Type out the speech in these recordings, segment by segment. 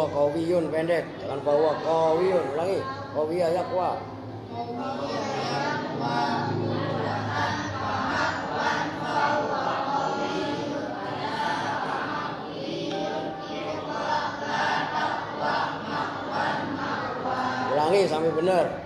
Fahuwa qawiyun pendek, jangan fahuwa qawiyun. Ulangi. Qawiya yaqwa. Ulangi sampai benar.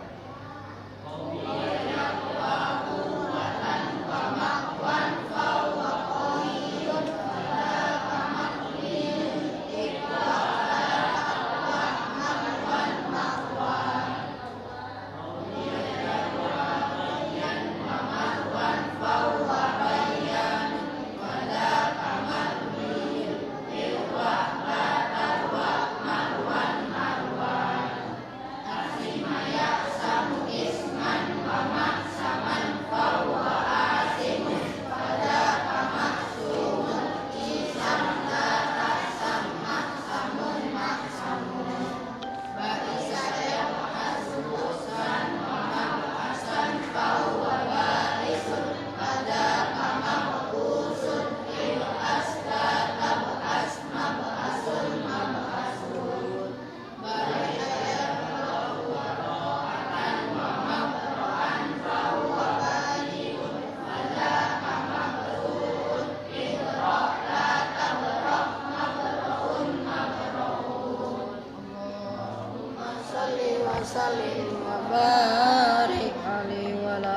Salim wa barik alaihi wa ala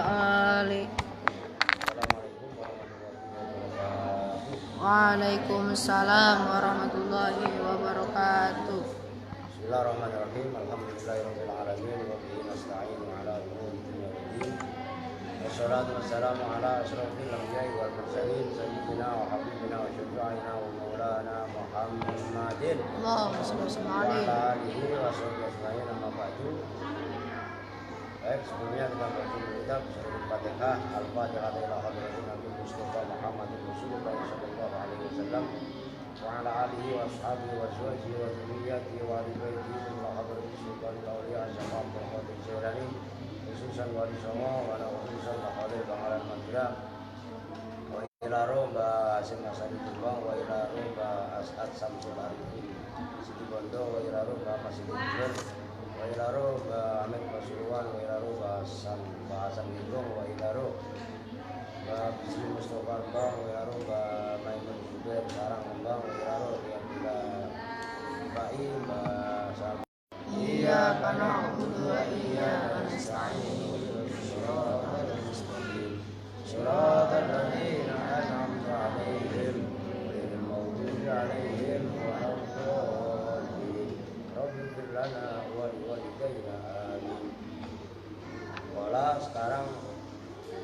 ali. Waalaikumsalam warahmatullahi wabarakatuh. Bismillahirrahmanirrahim. Alhamdulillahirabbil alamin wa bihi nasta'inu ala umuri dunya waddin. Wassalatu wassalamu ala asyrofil anbiya'i wal mursalin sayyidina wa habibina wa syafi'ina wa maulana Muhammadin Allahumma shalli wa wa sallim ala alihi wa sahbihi ajma'in amma ba'du. Baik, sebelumnya kita baca kitab Surah Al-Fatihah. Al-Fatihah ila hadratin Nabi Mustafa Muhammadin Rasulullah sallallahu alaihi wasallam wa ala alihi wa ashabihi wa azwajihi wa dzurriyyatihi wa ahli baitihi ila hadratin sultanil awliya Syekh Abdul Qadir Jailani khususan wali songo wa ala khususan Qadir Bangkalan Mandira wa ila Romba Hasim Asadi Tumbang wa ila Romba As'ad Samsul Arifin Siti Bondo wa ila Romba Masjid Jujur wa ila Romba Amin Pasuruan wa ila Romba Hasan Gindong wa ila Romba Bisri Mustafa Bang wa ila Romba Maimun Zubair Sarang Bang wa ila Romba yang bila Baim Sama iyyaka na'budu wa iyyaka nasta'in. Shiratal ladzina an'amta 'alaihim ghairil maghdubi 'alaihim waladdallin. Rabbighfir lana wa liwalidayna amin. Wala sekarang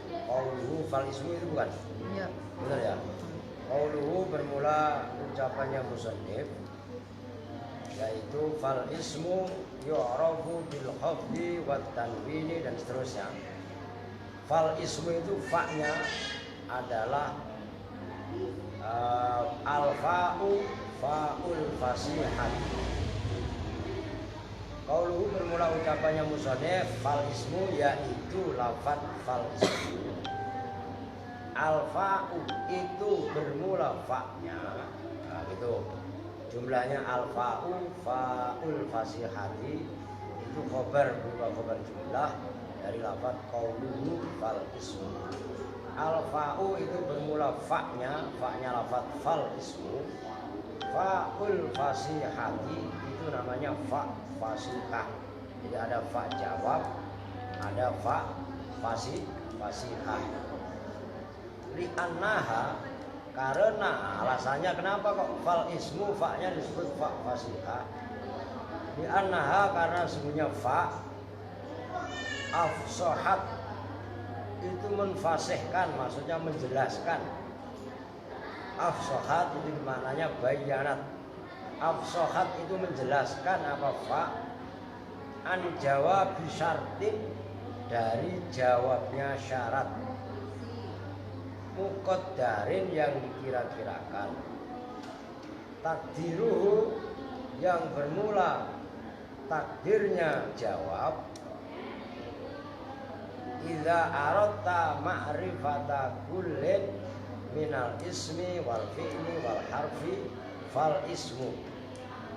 qauluhu fal ismu itu bukan? Ya. Benar ya? Qauluhu bermula ucapannya musannif yaitu fal ismu yu'rafu bil khafdi wat tanwini dan seterusnya. Fal ismu itu fa-nya adalah al-fa'u fa'ul fasihat. Qauluhu bermula ucapannya musannif fal ismu yaitu lafaz fal ismu. Al-fa'u itu bermula fa-nya. Nah, gitu. Jumlahnya al-fa'u fa'ul fasihati itu khobar berupa khobar jumlah dari lafaz qauluhu fal ismu. Al-fa'u itu bermula fa-nya lafaz fal ismu. Fa'ul fasihati itu namanya fa fasihah. Jadi ada fa jawab, ada fa fasihah. Li'annaha karena alasannya kenapa kok fal ismu fa-nya disebut fa fasihah? Di annaha karena sesungguhnya fa afsahat itu menfasihkan, maksudnya menjelaskan. Afsahat itu maknanya bayanat. Afsahat itu menjelaskan apa fa an jawab bisyartin dari jawabnya syarat. Muqaddarin yang dikira-kirakan, takdiruhu yang bermula takdirnya jawab, idza aradta ma'rifata kullin minal ismi wal fi'li wal harfi fal ismu.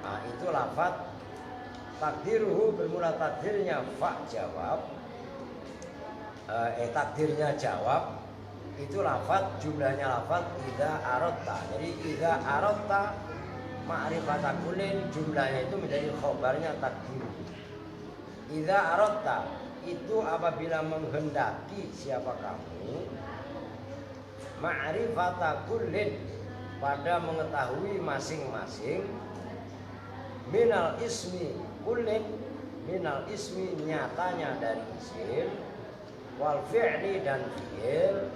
Nah, itu lafaz takdiruhu bermula takdirnya fa jawab. Takdirnya jawab itu lafaz, jumlahnya lafaz idza aradta. Jadi idza aradta ma'rifata kullin, jumlahnya itu menjadi khobarnya takdir. Idza aradta itu apabila menghendaki siapa kamu, ma'rifata kullin pada mengetahui masing-masing, minal ismi kullin, minal ismi nyatanya dari isim, wal fi'li dan fi'il,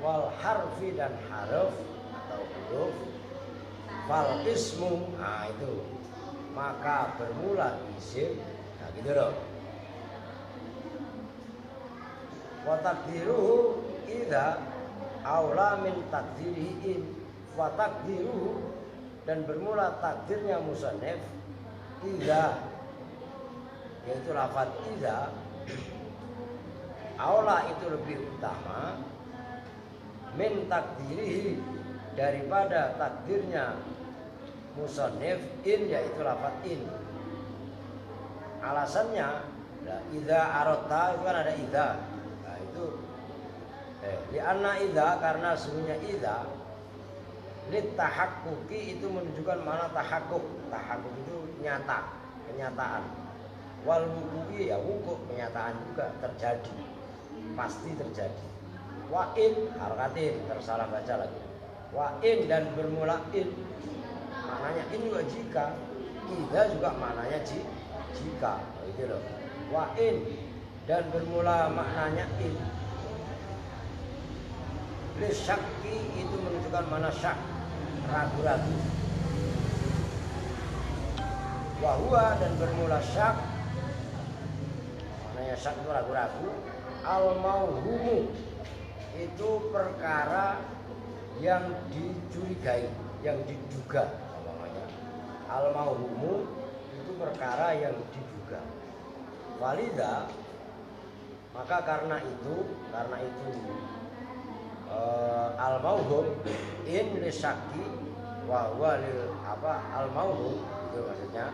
wal harfi dan harf atau huruf, fal ismu, nah itu maka bermula isim. Nah gitu loh. Wa takdiruhu idza aula min takdirihi in, wa takdiruhu dan bermula takdirnya musannif idza, yaitu lafaz idza, aula itu lebih utama, min takdirihi daripada takdirnya musannif in, yaitu lafaz in. Alasannya idza aradta itu kan ada idza. Nah itu li'anna idza, karena sesungguhnya idza lit tahaqquqi itu menunjukkan mana tahakkuk. Tahakkuk itu nyata, kenyataan. Wal wuqu'i ya wuku', kenyataan juga, terjadi, pasti terjadi. Wa in harakatin, tersalah baca lagi. Wa in dan bermula in, maknanya in juga jika, idza juga maknanya jika, gitu loh. Wa in dan bermula maknanya in. Li syakki itu menunjukkan mana syak, ragu-ragu. Wa huwa dan bermula syak, maknanya syak itu ragu-ragu. Al mauhumu itu perkara yang dicurigai, yang diduga namanya. Al mauhumu itu perkara yang diduga. Walidha, maka karena itu al mauhum in li syakki wa huwa lil al mauhum itu maksudnya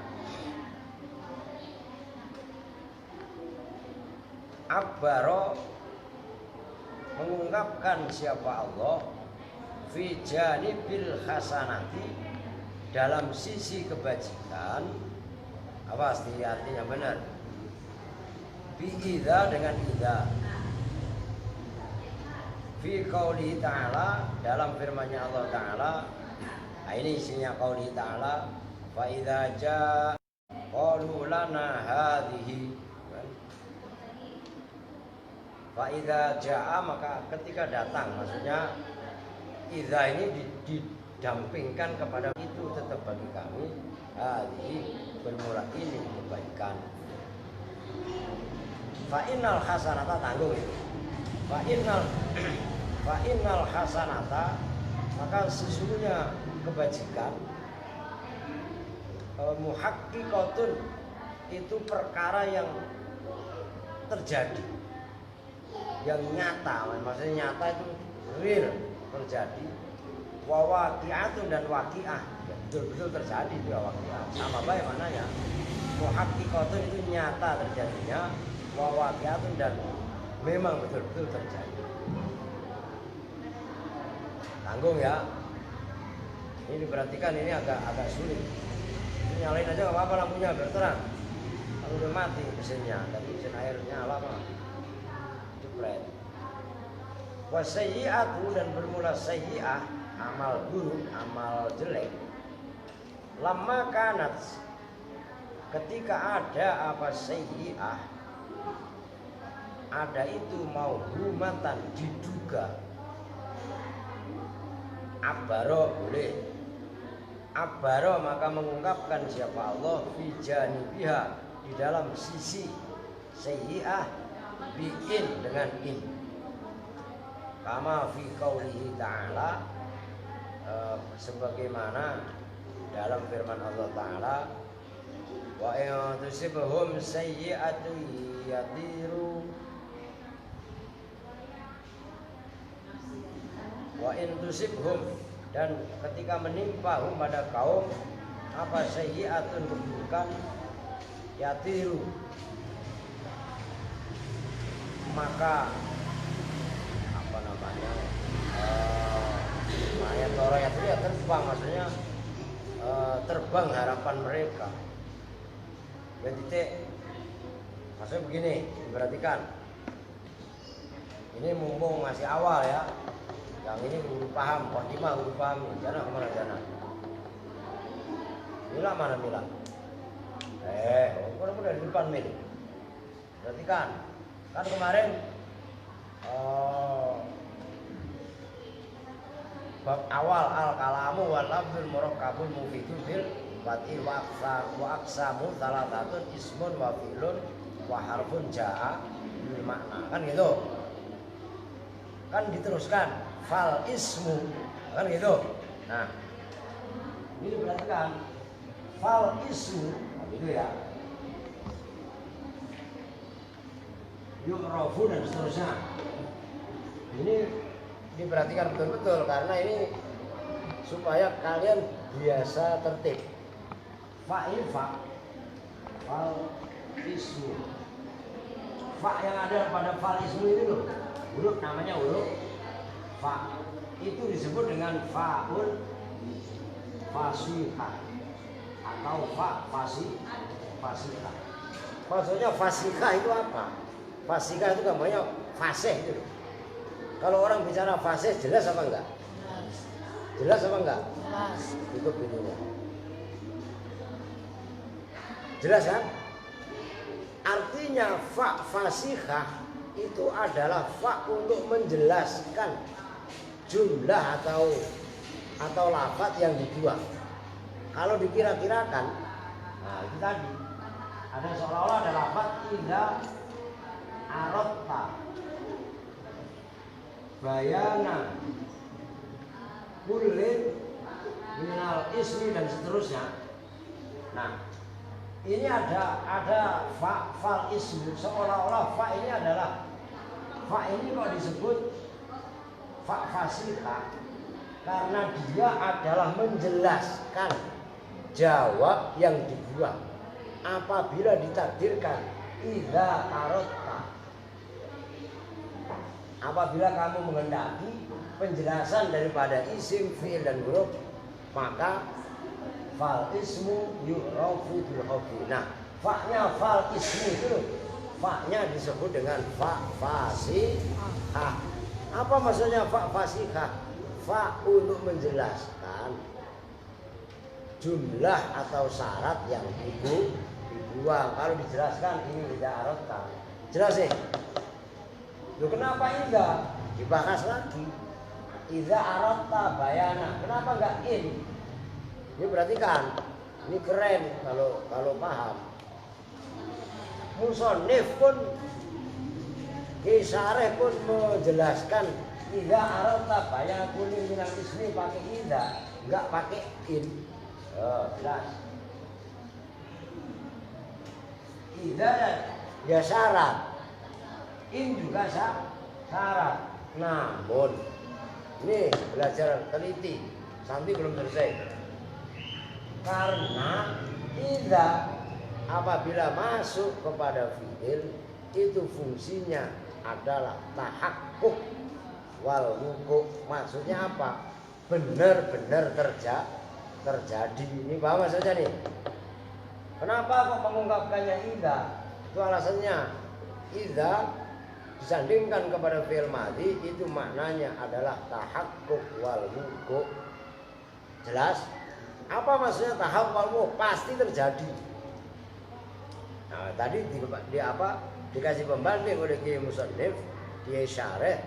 abbaro mengungkapkan siapa Allah fi janibil hasanati dalam sisi kebajikan. Apa artinya benar? Bi idza dengan idza. Fi qaulihi ta'ala, dalam firman-Nya Allah Ta'ala. Nah, ini isinya qaulihi ta'ala, fa idza jaa qalu lana hadhihi. Fa idza jaa, maka ketika datang, maksudnya idza ini didampingkan kepada itu tetap bagi kami, hadhihi bermula ini kebaikan. Fa innal hasanata, tanggung itu. Fa innal hasanata, maka sesungguhnya kebajikan, muhaqqiqatun itu perkara yang terjadi, yang nyata, maksudnya nyata itu real, terjadi. Wa waqi'atun dan waqi'ah, ya, betul-betul terjadi itu ya waqi'ah. Sama baik mananya. Muhaqqiqatun itu nyata terjadinya, wa waqi'atun dan memang betul-betul terjadi. Tanggung ya. Ini diperhatikan, ini agak sulit. Ini nyalain aja nggak apa-apa lampunya biar terang. Kalau udah mati mesinnya, tapi mesin air nyala mah jepret. Wasayyi'atu dan bermula sayyi'ah, amal buruk, amal jelek. Lamma kanat, ketika ada apa sayyi'ah, ada itu mauhumatan, diduga. Abbaro boleh, abbaro maka mengungkapkan siapa Allah fi janibiha di dalam sisi sayyi'ah, bi'in dengan in, kama fi qaulihi ta'ala, sebagaimana dalam firman Allah Ta'ala, wa in tusibhum sayyi'atu yatiru, wa in tusibhum dan ketika menimpa pada kaum apa sayyi'atun keburukan yatiru maka apa namanya ayat Torayat itu ya terbang, maksudnya terbang harapan mereka. Jadi maksudnya begini, perhatikan. Ini mumpung masih awal ya. Yang ini guru paham, khotimah guru paham. Jana kemana Jana? Mila mana Mila? Udah di depan Mil. Perhatikan. Kan kemarin bab awal al-kalamu wal lafzul murakkabul mufidul bil fati wa aqsamu salatatun ismun wa fi'lun wa harfun jaa bil makna. Kan gitu. Kan diteruskan fal ismu kan gitu. Nah, ini perhatikan fal ismu gitu ya. Yu'rafu dan seterusnya. Ini diperhatikan betul-betul karena ini supaya kalian biasa tertib. Fa'il fa fal ismu. Fa yang ada pada fal ismu itu loh. Huruf namanya huruf fa. Itu disebut dengan fa'ul fasihah atau fa fasihah. Maksudnya fasihah itu apa? Fasihah itu namanya fasih itu. Kalau orang bicara fasih jelas apa enggak? Jelas apa enggak? Jelas. Itu bunyinya. Jelas kan? Artinya fa fasihah itu adalah fa untuk menjelaskan jumlah atau lafaz yang dibuang. Kalau dikira-kirakan, nah itu tadi ada seolah-olah ada lafaz idza aratta bayana kullin minal ismi dan seterusnya. Nah, ini ada fal ismi, seolah-olah fa ini adalah fa ini kok disebut fa fasihah karena dia adalah menjelaskan jawab yang dibuang apabila ditakdirkan idza aratta. Apabila kamu menghendaki penjelasan daripada isim, fi'il dan huruf, maka fal ismu yu'rafu bil hurfi. Nah, fa-nya fal ismu itu, fa-nya disebut dengan fa fasihah. Apa maksudnya fa fasihah? Fa untuk menjelaskan jumlah atau syarat yang dibuang. Kalau dijelaskan ini tidak arota. Jelas sih? Loh, kenapa idza? Dibahas lagi. Idza arata bayana. Kenapa enggak in? Ini perhatikan. Ini keren kalau paham. Musannif pun Kisareh pun menjelaskan idza arata bayana kullin minal ismi pakai idza, enggak pakai in. Jelas. Idza ya syarat. In juga syarat. Namun ini belajar teliti, Santi belum selesai. Karena idza apabila masuk kepada fi'il itu fungsinya adalah tahakkuk wal wuqu'. Maksudnya apa? Benar-benar terjadi. Ini paham maksudnya nih? Kenapa kok mengungkapkannya idza? Itu alasannya idza disandingkan kepada fi'il madhi itu maknanya adalah tahakkuk wal wuqu'. Jelas? Apa maksudnya tahakkuk wal wuqu'? Pasti terjadi. Nah, tadi dikasih pembanding oleh Kiai Musannif, Kiai Syarih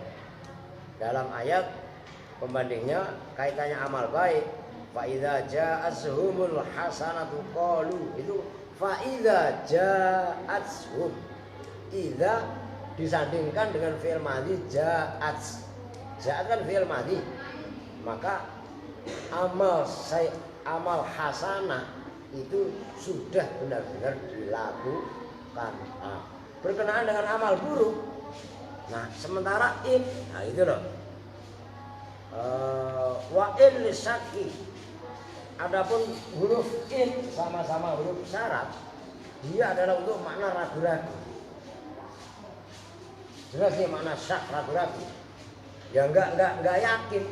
dalam ayat pembandingnya kaitannya amal baik. Fa idza ja'atuhumul hasanatu qalu, itu fa idza ja'atuhum. Idza disandingkan dengan fi'il madhi ja'at. Ja'at kan fi'il madhi. Maka amal hasanah itu sudah benar-benar dilakukan. Nah, berkenaan dengan amal buruk. Nah, sementara in, nah itu loh. Wa in lisaki. Adapun huruf in sama-sama huruf syarat, dia adalah untuk makna ragu-ragu. Jelas nih makna syak ragu-ragu. Ya enggak yakin,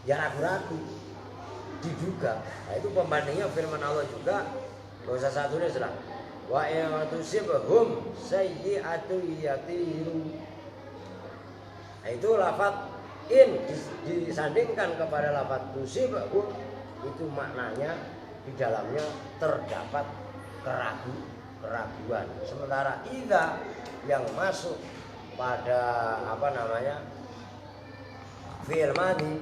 ya ragu-ragu, diduga. Nah itu pembandingnya firman Allah juga. Gak usah satu deh sudah. Wa tusibhum sayyi'atu yatiru. Nah itu lafaz in disandingkan kepada lafaz tusibhum, itu maknanya di dalamnya terdapat keraguan. Sementara idza yang masuk pada fi'il madhi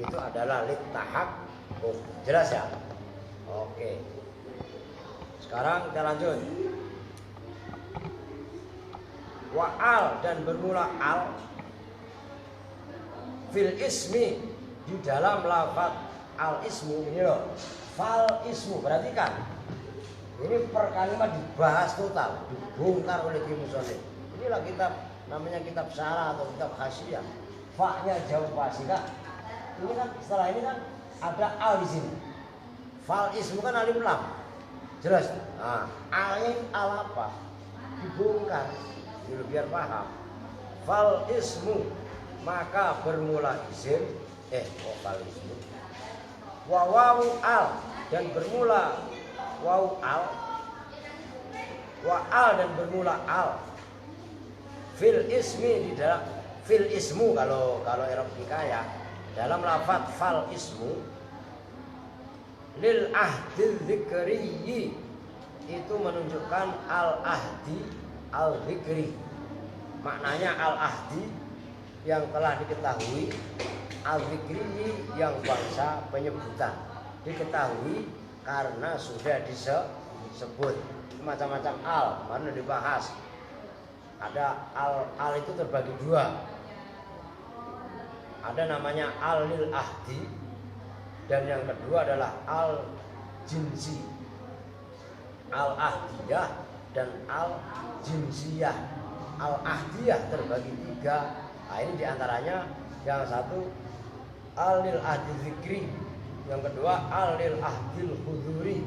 itu adalah littahaqquq. Jelas ya? Oke. Sekarang kita lanjut. Wa'al dan bermula al fil ismi di dalam lafaz al ismu ini loh. Fal ismu, perhatikan. Ini per kalimat dibahas total, dibongkar oleh Ki Musonif. Inilah kitab, namanya kitab syarah atau kitab khasyiyah. Fa-nya jauh pasti kan. Ini kan setelah ini kan ada al di sini. Fal ismu kan alif lam. Jelas. Nah, alnya al apa? Dibongkar. Jadi biar paham. Fal ismu maka bermula isim. Fal ismu. Wa wawu al dan bermula wawu al. Wa al dan bermula al. Fil ismi di dalam fil ismu kalau Arab hikayah dalam lafaz fal ismu lil ahdi dzikri itu menunjukkan al ahdi al dzikri, maknanya al ahdi yang telah diketahui, al dzikri yang bangsa penyebutan, diketahui karena sudah disebut. Macam-macam al mana dibahas. Ada al itu terbagi dua. Ada namanya al lil ahdi dan yang kedua adalah al jinsi. Al ahdiyah dan al jinsiyah. Al ahdiyah terbagi tiga. Nah, ini diantaranya yang satu al lil ahdi zikri, yang kedua al lil ahdil huduri,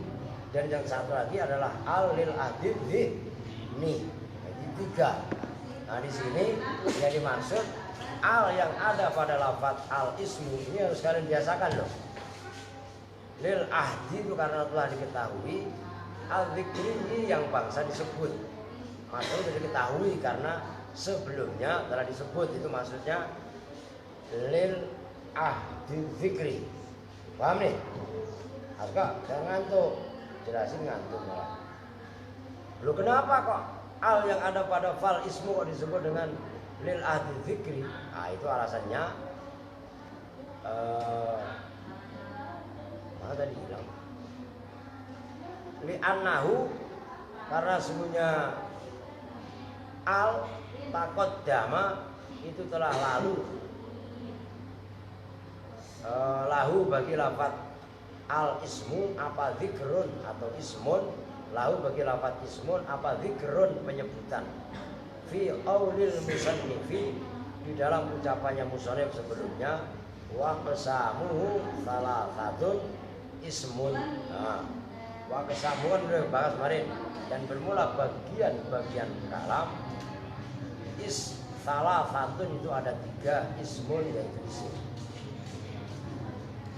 dan yang satu lagi adalah al lil ahdi dhihni. Tiga. Nah di sini yang dimaksud al yang ada pada lafaz al ismu ini harus kalian biasakan loh. Lil ahdi itu karena telah diketahui, al dzikri yang bangsa disebut. Maksudnya sudah diketahui karena sebelumnya telah disebut, itu maksudnya lil ahdi dzikri. Paham nih? Agak jangan ngantuk, jelasin ngantuk malah. Lu kenapa kok al yang ada pada fal ismu kok disebut dengan lil ahdi dzikri? Nah itu alasannya mana tadi bilang li annahu, karena semuanya al taqaddama itu telah lalu lahu bagi lafaz al ismu apa zikrun atau ismun, lahu bagi lafaz ismun apa zikrun penyebutan, fi qaulil musannifi di dalam ucapannya musannif sebelumnya, wa qasamuhu salasatun ismun. Nah, wa qasamuhu udah bahas kemarin, dan bermula bagian kalam salasatun itu ada tiga ismun yaitu isim.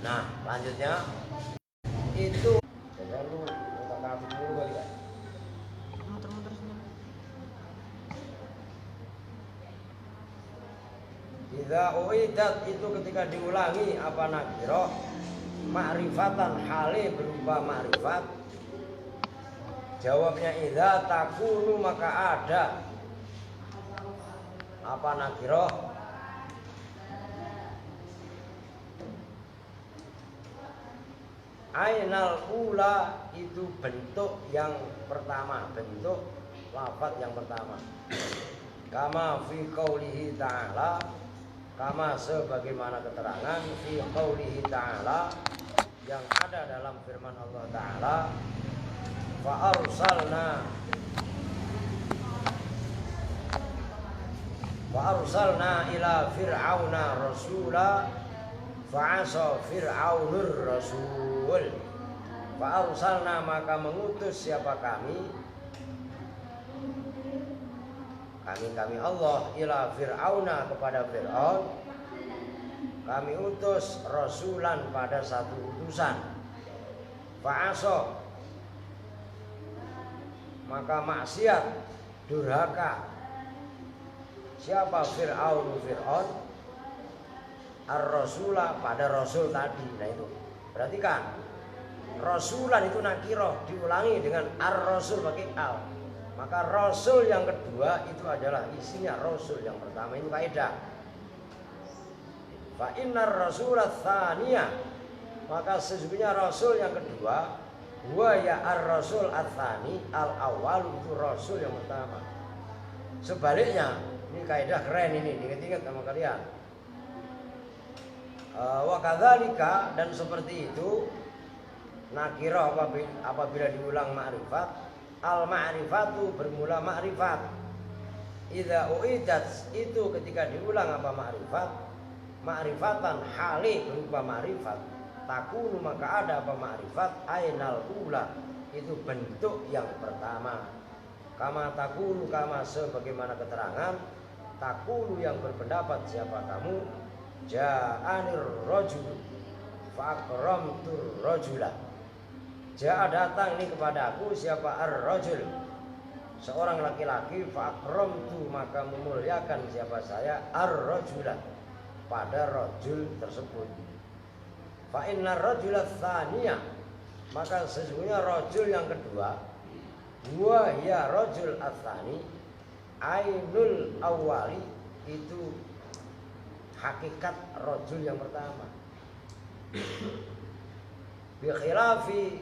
Nah lanjutnya itu jangan lu kafir dulu kali kan. Muter-muter sini. Idza uidat itu ketika diulangi apa nakirah ma'rifatan hale berupa ma'rifat. Jawabnya idza takunu maka ada apa nakirah ainal ula itu bentuk yang pertama, bentuk lafaz yang pertama. Kama fi qaulihi ta'ala, kama sebagaimana keterangan fi qaulihi ta'ala yang ada dalam firman Allah Ta'ala, fa arsalna ila fir'auna rasula Fa'asa Fir'aunur Rasul. Fa'arsalna maka mengutus siapa kami Allah ila Fir'auna kepada Fir'aun. Kami utus rasulan pada satu utusan. Fa'asa maka maksiat, durhaka siapa Fir'aun ar-rasula pada rasul tadi. Nah itu perhatikan, rasulan itu nakiroh diulangi dengan ar-rasul pakai al. Maka rasul yang kedua itu adalah isinya rasul yang pertama. Itu kaidah. Fa innar rasulat tsaniyah, maka sesungguhnya rasul yang kedua wa ya ar-rasul ats-tsani, al-awwal itu rasul yang pertama. Sebaliknya, ini kaidah keren ini, diingat-ingat sama kalian. Wa kadzalika, dan seperti itu nakirah apabila diulang ma'rifat, al-ma'rifatu bermula ma'rifat. Idza uidat itu ketika diulang apa ma'rifat, ma'rifatan hali berupa ma'rifat, takunu maka ada apa ma'rifat ainal ula itu bentuk yang pertama. Kama takunu kama sebagaimana keterangan takunu yang berpendapat siapa kamu ja'anir rajul fa'akramtur rajula. Ja'a datang ini kepada aku siapa ar-rajul seorang laki-laki, fa'akramtu maka memuliakan siapa saya ar-rajula pada rajul tersebut. Fa innar rajula tsaniyah, maka sesungguhnya rajul yang kedua wa ya rajul ats-tsani ainul awwali itu hakikat rajul yang pertama. Bi khilafin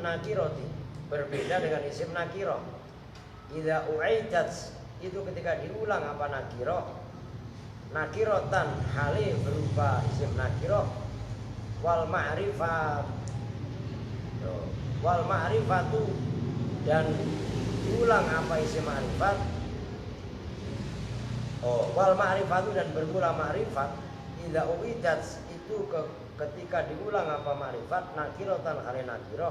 nakirati, berbeda dengan isim nakirah. Idza u'idat itu ketika diulang apa nakirah, nakiratan hali berupa isim nakirah, wal ma'rifatu dan diulang apa isim ma'rifat. Wal ma'rifatu dan bermula ma'rifat. Idza uidat itu ketika diulang apa ma'rifat, nakiratan hali nakirah.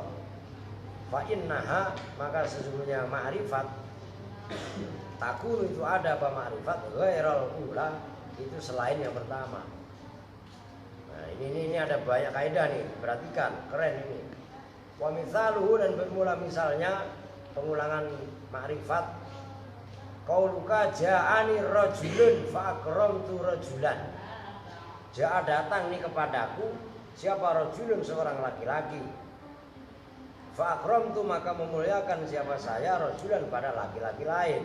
Fa innaha maka sesungguhnya ma'rifat takunu itu ada apa ma'rifat ghairal ula itu selain yang pertama. Nah, ini ada banyak kaidah nih, perhatikan, keren ini. Wa mitsaluhu dan bermula misalnya pengulangan ma'rifat qauluka ja'ani rajulun fa akramtu rajulan. Ja'a datang nih kepadaku siapa rajulun seorang laki-laki. Fa akramtu maka memuliakan siapa saya rajulan pada laki-laki lain.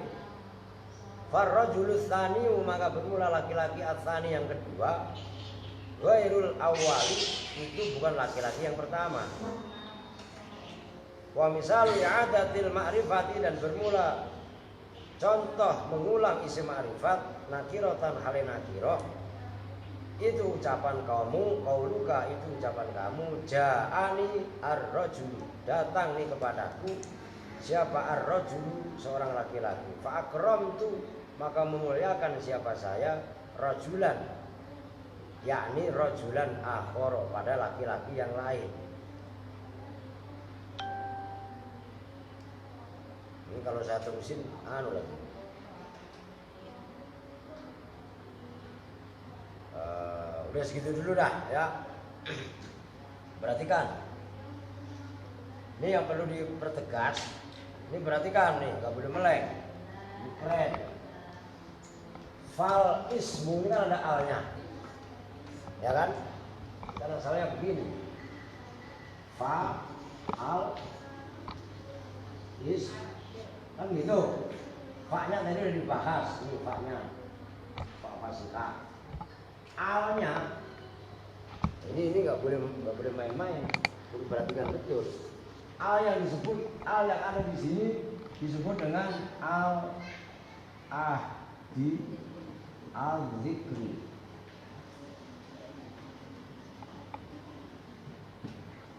Farrajulus tsaniyu maka bermula laki-laki ats-tsani yang kedua. Ghairul awwali itu bukan laki-laki yang pertama. Wa misalu i'adatil ma'rifati dan bermula contoh mengulang isim ma'rifat nakiratan hale nakirah. Itu ucapan kamu, qauluka itu ucapan kamu, ja'ani ar-rajul datang nih kepadaku siapa ar-rajul seorang laki-laki. Fa akramtu maka memuliakan siapa saya rajulan, yakni rajulan akhara pada laki-laki yang lain. Ini kalau saya terusin lagi. Udah segitu dulu dah ya. Perhatikan. Ini yang perlu dipertegas. Ini perhatikan nih, nggak boleh meleng. Ini keren. Fal ismu ini kan ada alnya, ya kan? Karena asalnya begini. Fa al is kan gitu. Fa-nya tadi udah dibahas, ini fa-nya. Fa fasika. Alnya ini nggak boleh main-main. Perlu perhatikan betul. Al yang disebut, al yang ada di sini disebut dengan al ahdi al zikri.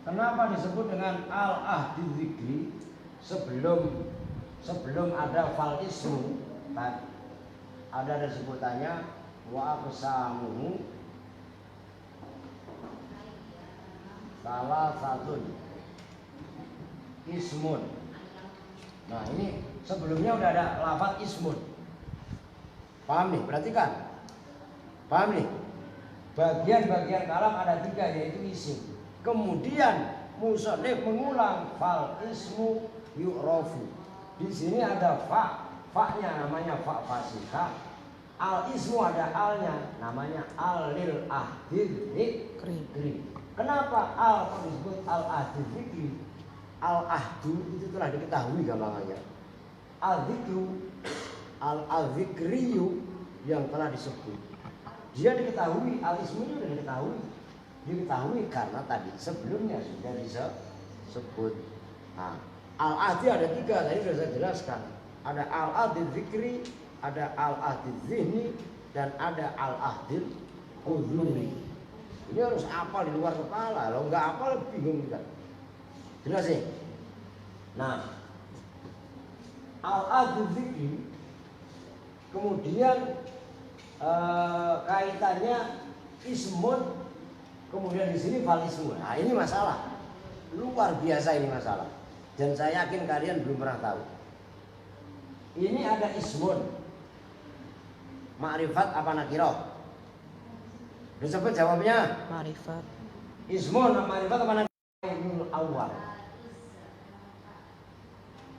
Kenapa disebut dengan al ahdi zikri? Sebelum ada fal ismu, ada sebutannya wa aqsamuhu salah satu ismun. Nah ini sebelumnya udah ada lafaz ismun. Paham nih? Perhatikan. Paham nih? Bagian-bagian kalam ada 3 yaitu isim. Kemudian musannif mengulang fal ismu yu'rafu. Di sini ada fa, fa-nya namanya fa fasikah. Al ismu ada alnya namanya al lil ahdil dzikri. Kenapa al kok disebut al ahdil dzikri? Al ahdu itu telah diketahui gampangannya. Al dzikru al dzikriyu yang telah disebut. Dia diketahui, al ismunya sudah diketahui. Diketahui karena tadi sebelumnya sudah disebut. Nah, al ahdi ada 3 tadi sudah saya jelaskan. Ada al ahdil dzikri, ada al-ahdil zihni, dan ada al-ahdil huzuri. Ini harus hafal di luar kepala. Kalau nggak hafal bingung kita. Jelas sih? Nah, al-ahdil zikri kemudian kaitannya ismun, kemudian di sini fal ismun. Nah ini masalah luar biasa, ini masalah. Dan saya yakin kalian belum pernah tahu. Ini ada ismun. Ma'rifat apa nakirah? Disebut jawabnya Ma'rifat. ismun ma'rifat apa nakirah? Awal.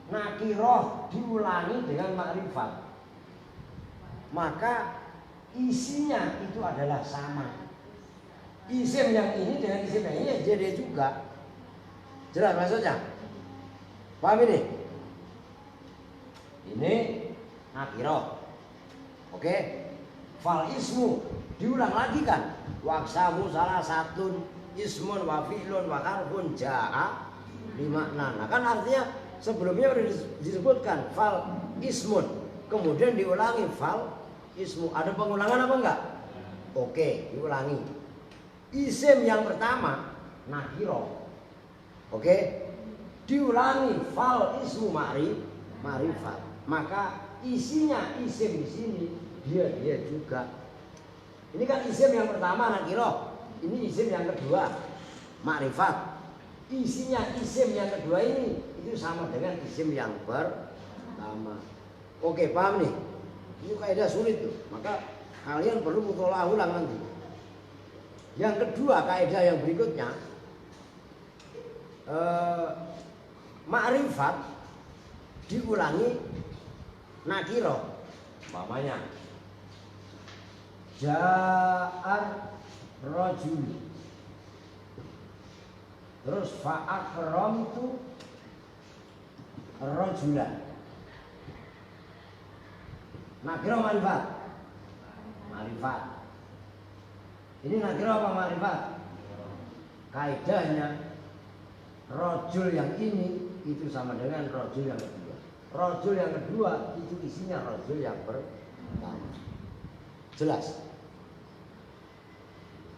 Nakirah diulangi dengan ma'rifat. Maka isinya itu adalah sama. Isim yang ini dengan isim yang ini jadi juga. Jelas maksudnya? Paham ini? Ini nakirah. Oke, fal ismu diulang lagi kan? Waksamu salah satu ismun wa fi'lun wa harfun ja'a limakna. Nah kan artinya sebelumnya sudah disebutkan fal ismun, kemudian diulangi fal ismu. Ada pengulangan apa enggak? Oke, diulangi. Isim yang pertama nakiro. Oke, diulangi fal ismu ma'rifat. Maka isinya isim di sini dia juga. Ini kan isim yang pertama nakiro, ini isim yang kedua ma'rifat. Isinya isim yang kedua ini itu sama dengan isim yang pertama. Oke, paham nih? Ini kaidah sulit tuh. Maka kalian perlu mutola'ah ulang nanti. Yang kedua kaidah yang berikutnya, ma'rifat diulangi nakiro. Umpamanya ja'ar rajul, terus fa'akramtu rajulan. Nakiro ma'rifat. Ma'rifat. Ini nakiro apa ma'rifat? Kaidahnya rajul yang ini itu sama dengan rajul yang kedua. Rajul yang kedua itu isinya rajul yang pertama. Jelas?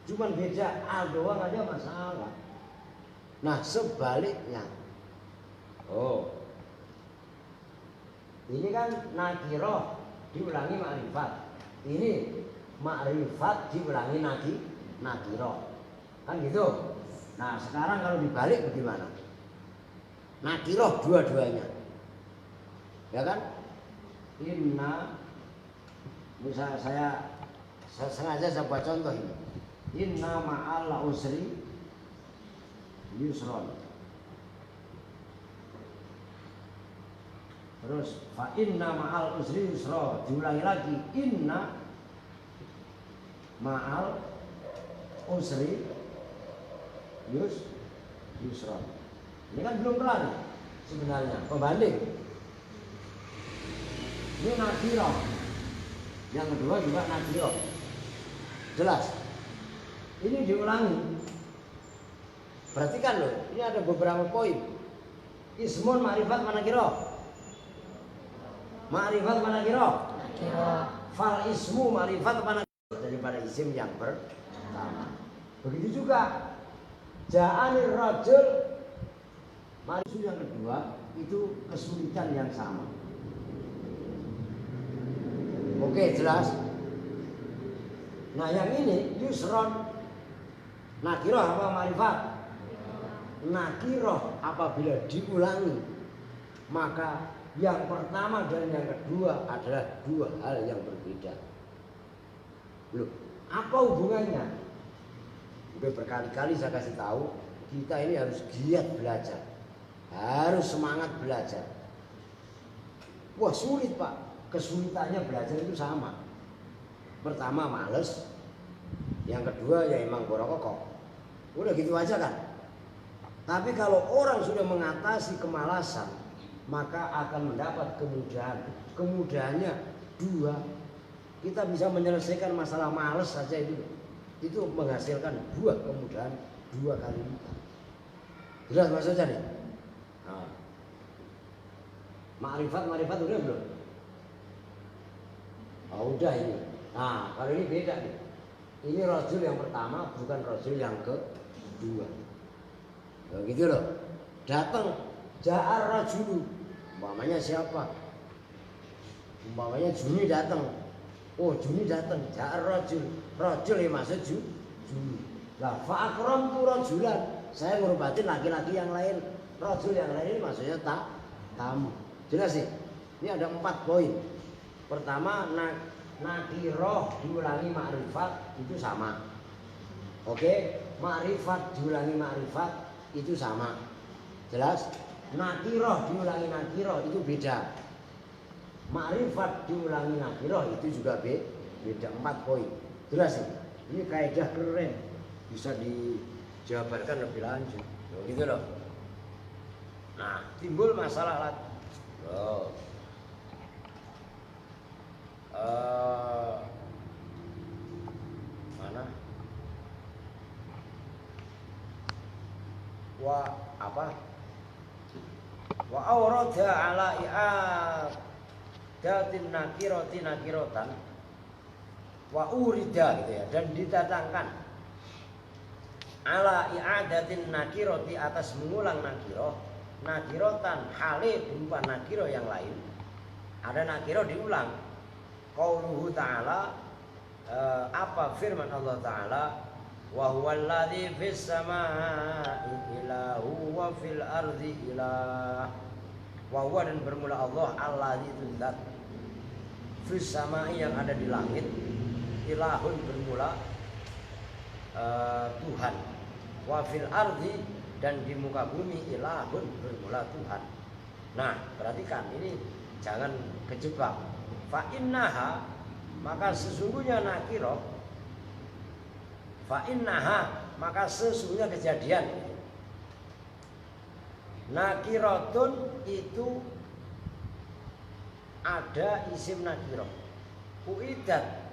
Cuman beda al doang aja masalah. Nah sebaliknya, oh ini kan nakiroh diulangi ma'rifat. Ini ma'rifat diulangi nakiroh. Kan gitu. Nah sekarang kalau dibalik bagaimana? Nakiroh dua-duanya, ya kan? Inna, misalnya saya sengaja saya buat contoh ini. Inna ma'al usri yusron. Terus fa inna ma'al usri yusra, diulangi lagi. Inna ma'al usri yusron. Ini kan belum kelar sebenarnya, pembanding. Ini nakirah. Yang kedua juga nakirah. Jelas? Ini diulangi. Perhatikan loh, ini ada beberapa poin. Ismun ma'rifat mana nakirah? Ma'rifat mana nakirah? Fal ismu ma'rifat mana nakirah? Daripada isim yang pertama. Begitu juga ja'anir rajul, ma'rifat yang kedua itu kesulitan yang sama. Oke, jelas. Nah yang ini yusron, nakirah apa ma'rifat? nakiroh apabila diulangi, maka yang pertama dan yang kedua adalah dua hal yang berbeda. Loh, apa hubungannya? Udah berkali-kali saya kasih tahu, kita ini harus giat belajar, harus semangat belajar. Wah sulit Pak, kesulitannya belajar itu sama. Pertama males, yang kedua ya emang borokokok. Udah gitu aja kan. Tapi kalau orang sudah mengatasi kemalasan, maka akan mendapat kemudahan. Kemudahannya dua. Kita bisa menyelesaikan masalah males saja itu menghasilkan dua kemudahan, dua kali lipat. Jelas maksudnya nih? Nah. Ma'rifat udah belum? Oh, udah ini. Nah, kalau ini beda nih. Ini rajul yang pertama, bukan rajul yang kedua. Nah, gitu loh. Datang ja'ar rajulu. Umpamanya siapa? Umpamanya Juni datang. Oh, Juni datang. Ja'ar rajul. Rajul yang maksud Juni. Lah fa'akram tu rajulan. Saya ngorbatin laki-laki yang lain. Rajul yang lain maksudnya tamu. Jelas sih? Ini ada 4 poin. Pertama, nakiroh diulangi ma'rifat itu sama. Oke, ma'rifat diulangi ma'rifat itu sama. Jelas? Nakiroh diulangi nakiroh itu beda. Ma'rifat diulangi nakiroh itu juga beda. 4 poin. Jelas sih? Ini kaidah keren. Bisa dijabarkan lebih lanjut. Gitu loh. Nah, timbul masalah lagi. Oh. Mana? Wa awrada ala i'adatin nakirati nakirotan wa urida gitu ya, dan didatangkan ala i'adatin nakirati atas mengulang nakirotan hale berupa nakiro yang lain. Ada nakiro diulang. Qauluhu ta'ala, apa firman Allah Ta'ala, wa huwallazi fis samaa'i ilahu wa fil ardi ilah. Wa huwa, dan bermula Allah, allazi itu zat, fis samaa'i yang ada di langit, ilahun bermula Tuhan, wa fil ardi, dan di muka bumi, ilahun bermula Tuhan. Nah, perhatikan ini, jangan kejebak. Fa innaha, maka sesungguhnya nakiroh, fa innaha, maka sesungguhnya kejadian nakirotun itu ada isim nakiroh. Uidat,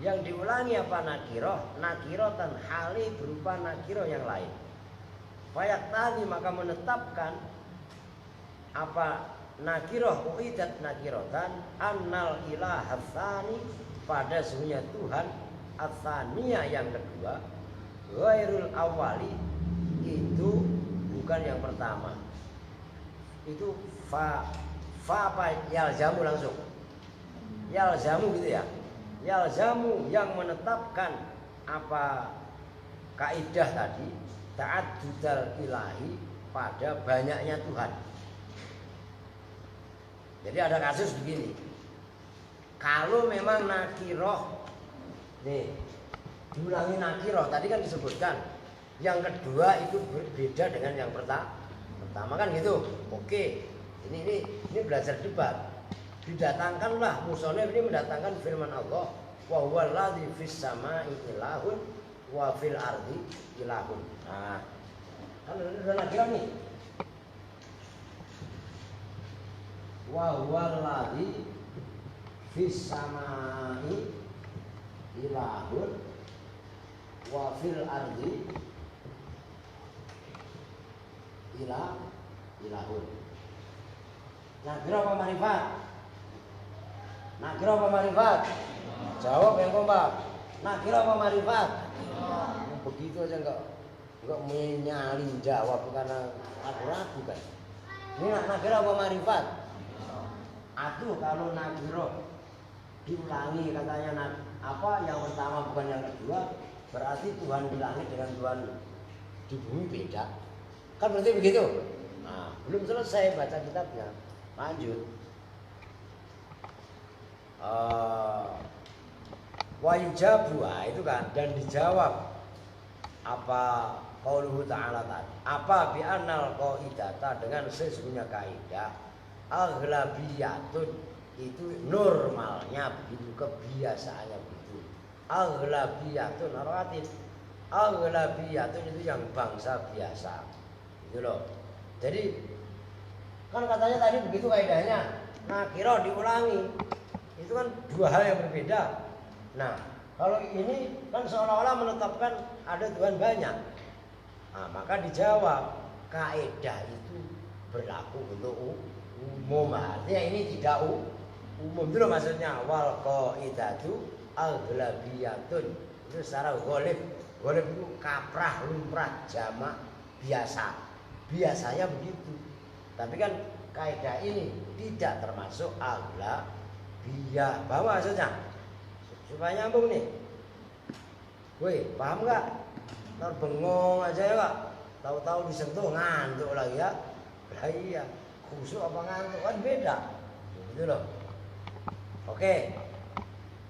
yang diulangi apa nakiroh? Nakirotan hali berupa nakiroh yang lain. Fayak tadi, maka menetapkan apa nakiroh uidat nakirotan annal ilah tsani, pada sesungguhnya Tuhan ats-tsaniyah yang kedua, ghairul awali, itu bukan yang pertama. Itu fa apa yalzamu, langsung yalzamu gitu ya. Yalzamu yang menetapkan apa kaidah tadi, ta'addudal ilahi, pada banyaknya Tuhan. Jadi ada kasus begini. Kalau memang nakiroh, nih diulangi nakiroh, tadi kan disebutkan yang kedua itu berbeda dengan yang pertama kan gitu. Oke, ini belajar debat. Didatangkanlah musonef ini mendatangkan firman Allah, wa huwallazi fis samaa'i ilahun wa fil ardi ilahun. Nah, kan ada nakiroh nih. Wa huwallazi fis samaa'i ilahun wa fil ardi ilahun. Nakiro apa marifat? Nakiro apa marifat? Jawab yang kompak. Nakiro apa marifat? Begitu aja enggak menyalin jawab karena ragu-ragu kan. Ini nakiro apa marifat? Aduh, kalau nakiro diulangi katanya apa yang pertama bukan yang kedua, berarti Tuhan di langit dengan Tuhan di bumi beda. Kan berarti begitu. Nah, belum selesai baca kitabnya. Lanjut. Wa yujabu, itu kan, dan dijawab apa qauluhu ta'ala tadi. Apa bi annal qaidata, dengan sesungguhnya kaidah aghlabiyatun, itu normalnya begitu, kebiasaannya begitu. Aghlabiyatun arwatin, aghlabiyatun itu yang bangsa biasa. Gitu loh. Jadi kan katanya tadi begitu kaidahnya. Nakirah diulangi. Itu kan dua hal yang berbeda. Nah, kalau ini kan seolah-olah menetapkan ada Tuhan banyak. Nah, maka dijawab kaidah itu berlaku untuk umum. Artinya ini tidak umum. Itu loh maksudnya wal qaidatu aghlabiyatun. Itu secara ghalib. Ghalib itu kaprah, lumrah, jamak, biasa. Biasanya begitu. Tapi kan kaidah ini tidak termasuk aghlabiyah. Paham maksudnya? Supaya nyambung nih. Woi, paham nggak? Ntar bengong aja ya Kak. Tahu-tahu disentuh ngantuk lagi ya. Lah iya, khusyuk apa ngantuk kan beda. Gitu loh. Oke.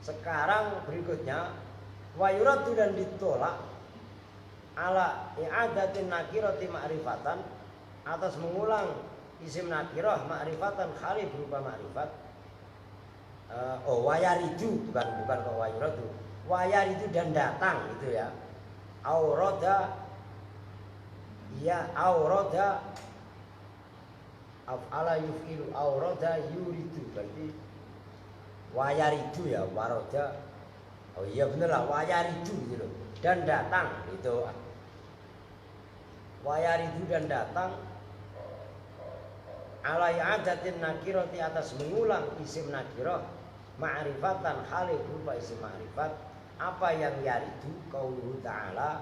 Sekarang berikutnya wayuratu, dan ditolak ala i'adatin nakirati ma'rifatan, atas mengulang isim nakirah ma'rifatan khali berupa ma'rifat. Wayaridu, bukan kok wayuratu. Wayaridu dan datang gitu ya. Aurada, ya aurada af'ala yuf'ilu, aurada yuridu, berarti wayaridu ya, waroda. Oh iya bener lah, wayaridu gitu loh. Dan datang itu. Wayaridu dan datang ala i'adatin nakirati, atas mengulang isim nakirah ma'rifatan khali berupa isim ma'rifat. Apa yang yaridu? Qauluhu ta'ala,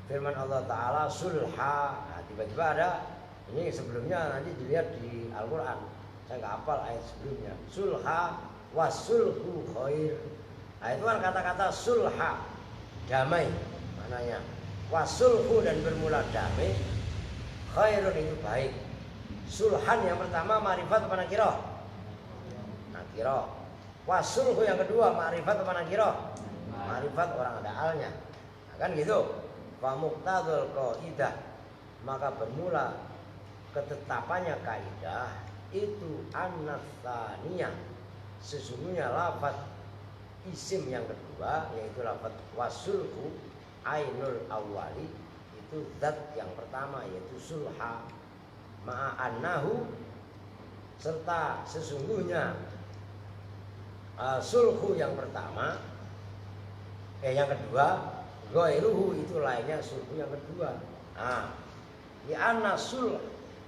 firman Allah Ta'ala, sulha. Nah, tiba-tiba ada, ini sebelumnya nanti dilihat di Al-Quran, saya nggak hafal ayat sebelumnya. Sulha wasulhu khair. Nah, itu kan kata-kata sulha, damai maknanya. Wasulhu, dan bermula damai, khairun, itu baik. Sulhan yang pertama ma'rifat apa nakirah? Nakirah. Wasulhu yang kedua ma'rifat apa nakirah? Ma'rifat, orang ada alnya. Nah, kan gitu. Fa muqtadul qaidah, maka bermula ketetapannya kaidah itu an-natsaniyah, sesungguhnya lafaz isim yang kedua, yaitu lafaz wasulhu ainul awwali, itu zat yang pertama, yaitu sulha. Ma'annahu, serta sesungguhnya sulhu yang pertama, yang kedua, ghairuhu, itu lainnya sulhu yang kedua. Nah, li'anna sulh,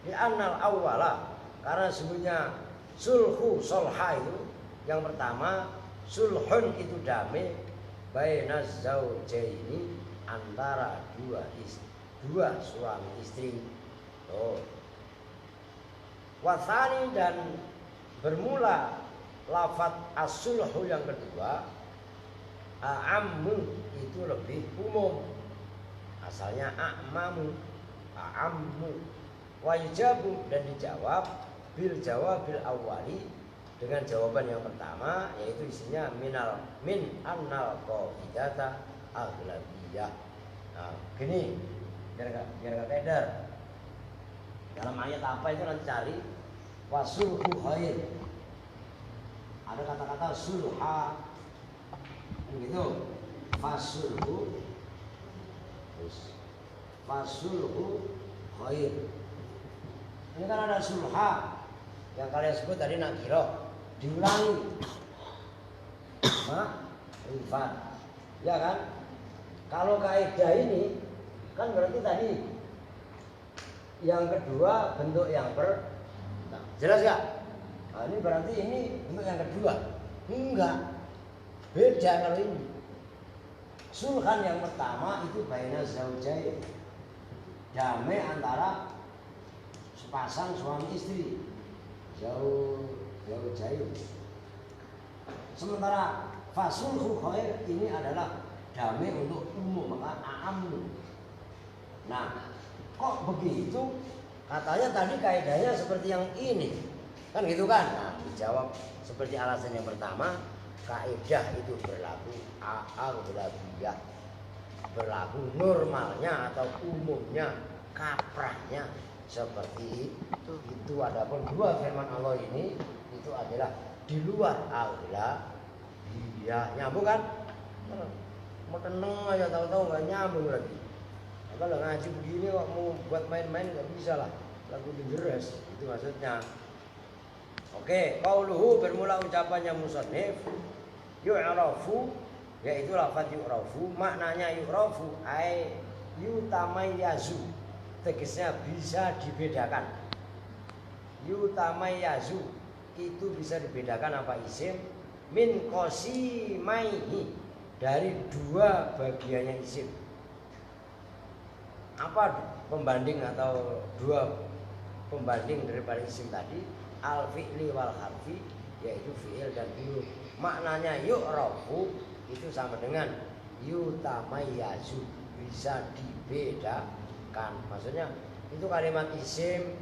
li'annal awwala, karena sesungguhnya sulhu, solha itu yang pertama, sulhun itu damai, bainaz zaujaini, antara dua suami istri. Oh. Wathani, dan bermula lafaz as-sulhu yang kedua, a'ammu, itu lebih umum, asalnya a'mamu, a'ammu. Wa yujabu, dan dijawab bil jawabil awwali, dengan jawaban yang pertama, yaitu isinya min annal qaidata aghlabiyah. Nah, gini biar gak keder. Dalam ayat apa itu nanti cari. Wasulhu khair, ada kata-kata sulha begitu. Fasulhu khair, ini kan ada sulha yang kalian sebut tadi nakirah, diulangi ma'rifat, ya kan? Kalau kaidah ini kan berarti tadi yang kedua bentuk yang jelas gak? Nah, ini berarti ini bentuk yang kedua. Enggak, beda kalau ini. Sulhan yang pertama itu baina zaujain, damai antara sepasang suami istri, zaujain. Sementara fasulhu khair ini adalah damai untuk umum, maka a'ammu. Nah, kok begitu? Katanya tadi kaidahnya seperti yang ini. Kan gitu kan? Nah, dijawab seperti alasan yang pertama, kaidah itu berlaku aghlabiyah. Berlaku normalnya atau umumnya, kaprahnya seperti itu. Adapun dua firman Allah ini itu adalah di luar aghlabiyah. Nyambung kan? Mau tenang aja tahu-tahu nggak nyambung lagi. Kalau ngaji begini kok mau buat main-main nggak bisa lah. Lagu digeres itu maksudnya. Oke, qauluhu bermula ucapannya musannif yu'rafu, yaitu lafaz yu'rafu, maknanya yu'rafu ai yutamayyazu, tegasnya bisa dibedakan. Yutamayyazu itu bisa dibedakan apa isim min qasimaihi, dari dua bagiannya isim. Apa pembanding atau dua pembanding daripada isim tadi? Al fi'li wal harfi, yaitu fi'il dan huruf. Maknanya yu'rafu itu sama dengan yutamayyazu, bisa dibedakan. Maksudnya itu kalimat isim,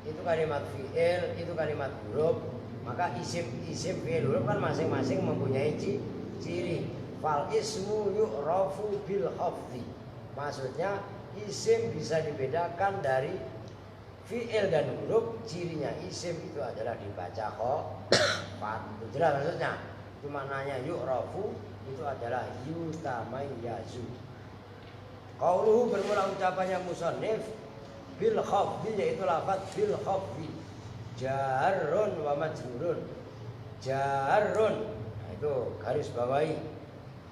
itu kalimat fi'il, itu kalimat huruf. Maka isim fi'il huruf kan masing-masing mempunyai ciri. Fal ismu yu'rafu bil hafzi. Maksudnya isim bisa dibedakan dari fi'il dan huruf. Cirinya isim itu adalah dibaca khofat. Itu jelas maksudnya. Itu maknanya yu'rafu itu adalah yutamayyazu. Qauluhu bermula ucapannya musannif bil khafdi, yaitu lafaz bil khafdi. Jarrun wa majrurun. Jarrun, nah itu garis bawahi.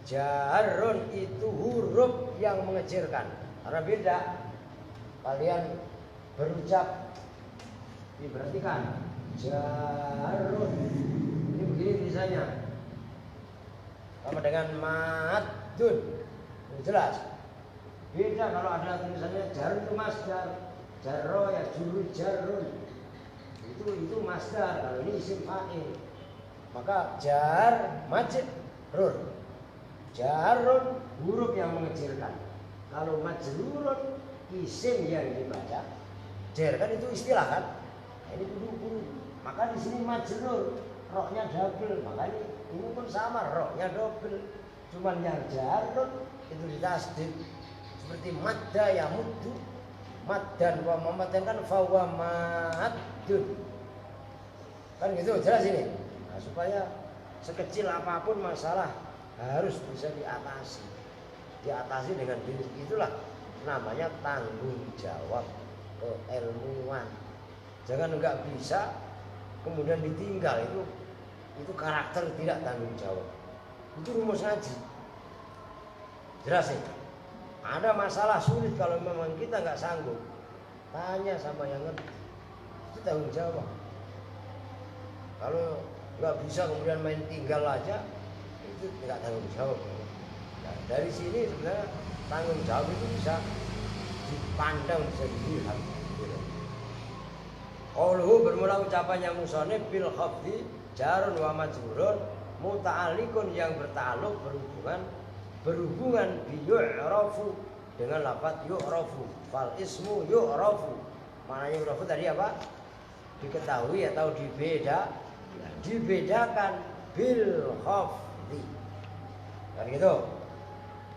Jarrun itu huruf yang mengecilkan. Karena beda kalian berucap, diperhatikan jarun ini begini tulisannya, sama dengan madun. Jelas beda kalau ada tulisannya jarun itu masdar, jarro ya juru jarun itu masdar, kalau ini isim fa'il. Maka jar majrur, jarun huruf yang mengecilkan. Kalau majrurun isim yang dibaca. Jar kan itu istilah kan. Nah, ini kudu. Maka di sini majrur, rohnya double. Maka ini pun sama, rohnya double. Cuman yang jarun itu ditasdid. Seperti madda ya muddu. Maddan wa mamaddan kan fawa maddun. Kan gitu, jelas ini. Nah, supaya sekecil apapun masalah harus bisa diatasi. Diatasi dengan diri, itulah namanya tanggung jawab keilmuan. Jangan enggak bisa kemudian ditinggal, itu karakter tidak tanggung jawab. Itu rumus ngaji. Jelas sih. Ada masalah sulit, kalau memang kita enggak sanggup, tanya sama yang ngerti. Itu tanggung jawab. Kalau enggak bisa kemudian main tinggal aja, itu tidak tanggung jawab. Nah, dari sini sebenarnya tanggung jawab itu bisa dipandang, bisa dilihat. Qauluhu bermula ucapannya musannif bil khafdi jarun wa majrurun muta'alliqun, yang bertaluk berhubungan bi yu'rafu, dengan lafaz yu'rafu. Fal ismu yu'rafu, maknanya yu'rafu tadi apa? Diketahui atau dibedakan bil khafdi. Kan gitu.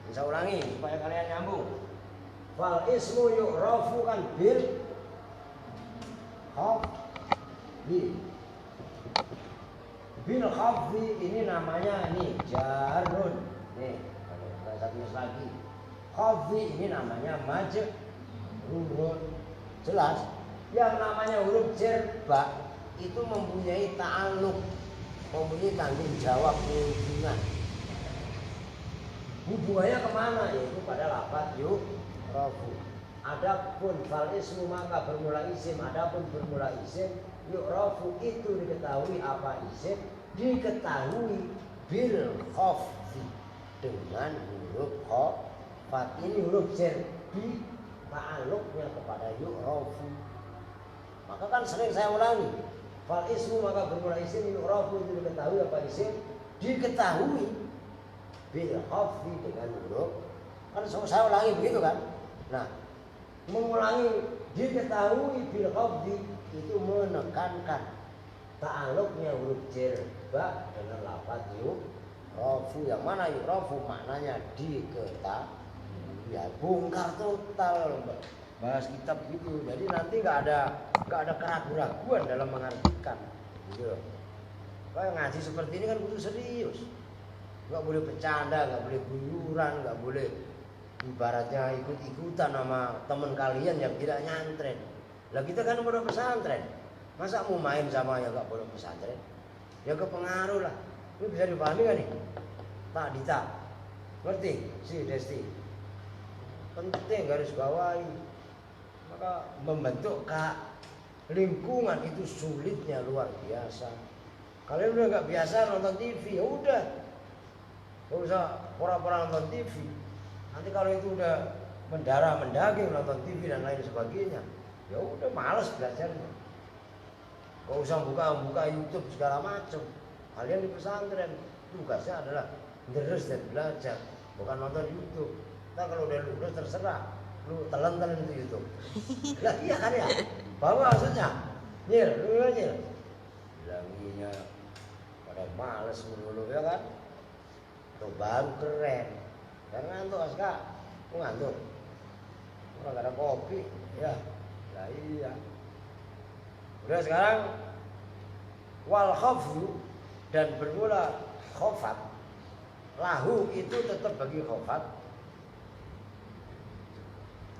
Bisa ulangi supaya kalian nyambung. Fal ismu yu'rafu kan bil khafdi. Bil khafdi ini namanya ini jarun. Nih, ada satu lagi. Khafdi ini namanya majrurun. Jelas? Yang namanya huruf jar ba itu mempunyai ta'alluq, mempunyai tanggung jawab hubungan. Hubungannya kemana? Yaitu pada lafaz yu'rafu. Adapun fal ismu maka bermula isim. Adapun bermula isim yu'rafu itu diketahui apa isim? Diketahui bil khafdi, dengan huruf khafat. Ini huruf jar bi ta'alluqnya kepada yu'rafu. Maka kan sering saya ulangi, fal ismu maka bermula isim yu'rafu itu diketahui apa isim? Diketahui bil khafdi, dengan huruf. Kan saya ulangi begitu kan. Nah, mengulangi diketahui bil khafdi itu menekankan ta'alluqnya huruf jar ba dengan lafaz rafu yang mana rafu maknanya diketahui. Ya bongkar total bahas kitab gitu. Jadi nanti nggak ada keraguan-raguan dalam mengartikan gitu. Kayak ngaji seperti ini kan kudu serius. Nggak boleh bercanda, nggak boleh guyuran, nggak boleh ibaratnya ikut-ikutan sama teman kalian yang tidak nyantren. Lah kita kan pondok pesantren, masa mau main sama yang nggak pondok pesantren? Ya kepengaruh lah. Ini bisa dipahami kan nih? Tak Dita, ngerti? Si Desti. Penting garis bawahi. Maka membentuk lingkungan itu sulitnya luar biasa. Kalian udah nggak biasa nonton TV, ya udah. Gak usah pura-pura nonton TV. Nanti kalau itu udah mendarah mendaging nonton TV dan lain sebagainya, ya udah males belajarnya. Gak usah buka YouTube segala macam. Kalian di pesantren tugasnya adalah terus dan belajar, bukan nonton YouTube. Nah kalau udah lulus terserah, lu telan itu YouTube. Lah iya kan ya? Bawa maksudnya, nyil, lu nyil. Bilanginya pada males mulu ya kan? Tuh baru keren. Jangan ngantuk Aska, mau ngantuk. Orang gak ada kopi, ya. Lah iya. Udah sekarang wal khafdu dan bermula khofat. Lahu itu tetap bagi khofat.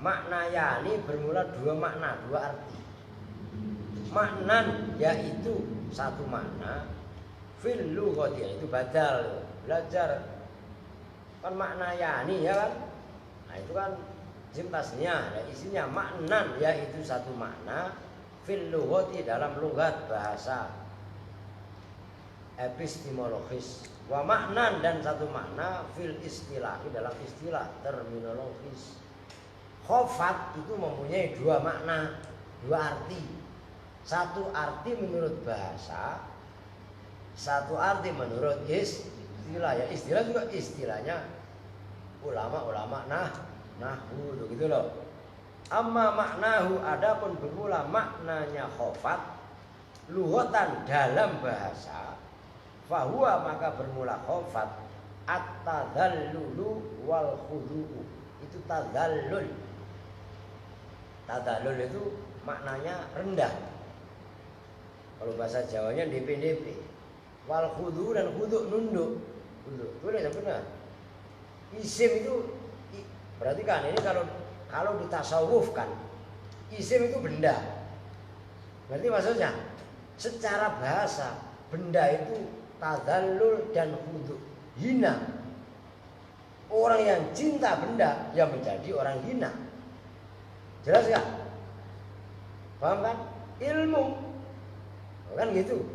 Makna yani bermula dua makna, dua arti. Maknan yaitu satu makna. Fil lughati itu badal, belajar. Kan makna yani ya kan? Nah itu kan jim tasnya, nah, isinya maknan yaitu satu makna. Fil lughati dalam lughat bahasa epistemologis. Wa maknan dan satu makna fil istilahi dalam istilah terminologis. Khofat itu mempunyai dua makna, dua arti. Satu arti menurut bahasa, satu arti menurut istilah. Ya istilah juga istilahnya ulama-ulama nahwu gitu loh. Amma maknahu adapun bermula maknanya khofat lughatan dalam bahasa, fahuwa maka bermula khofat at-tadallulu wal khudu'u. Itu tadallul. Tadallul itu maknanya rendah. Kalau bahasa Jawanya DP. Wal khudu dan khudu nunduk. Boleh benar. Isim itu berarti kan ini kalau ditasawufkan isim itu benda. Berarti maksudnya secara bahasa benda itu tadallul dan khudu. Hina. Orang yang cinta benda yang menjadi orang hina. Jelas gak? Paham kan? Ilmu kan gitu.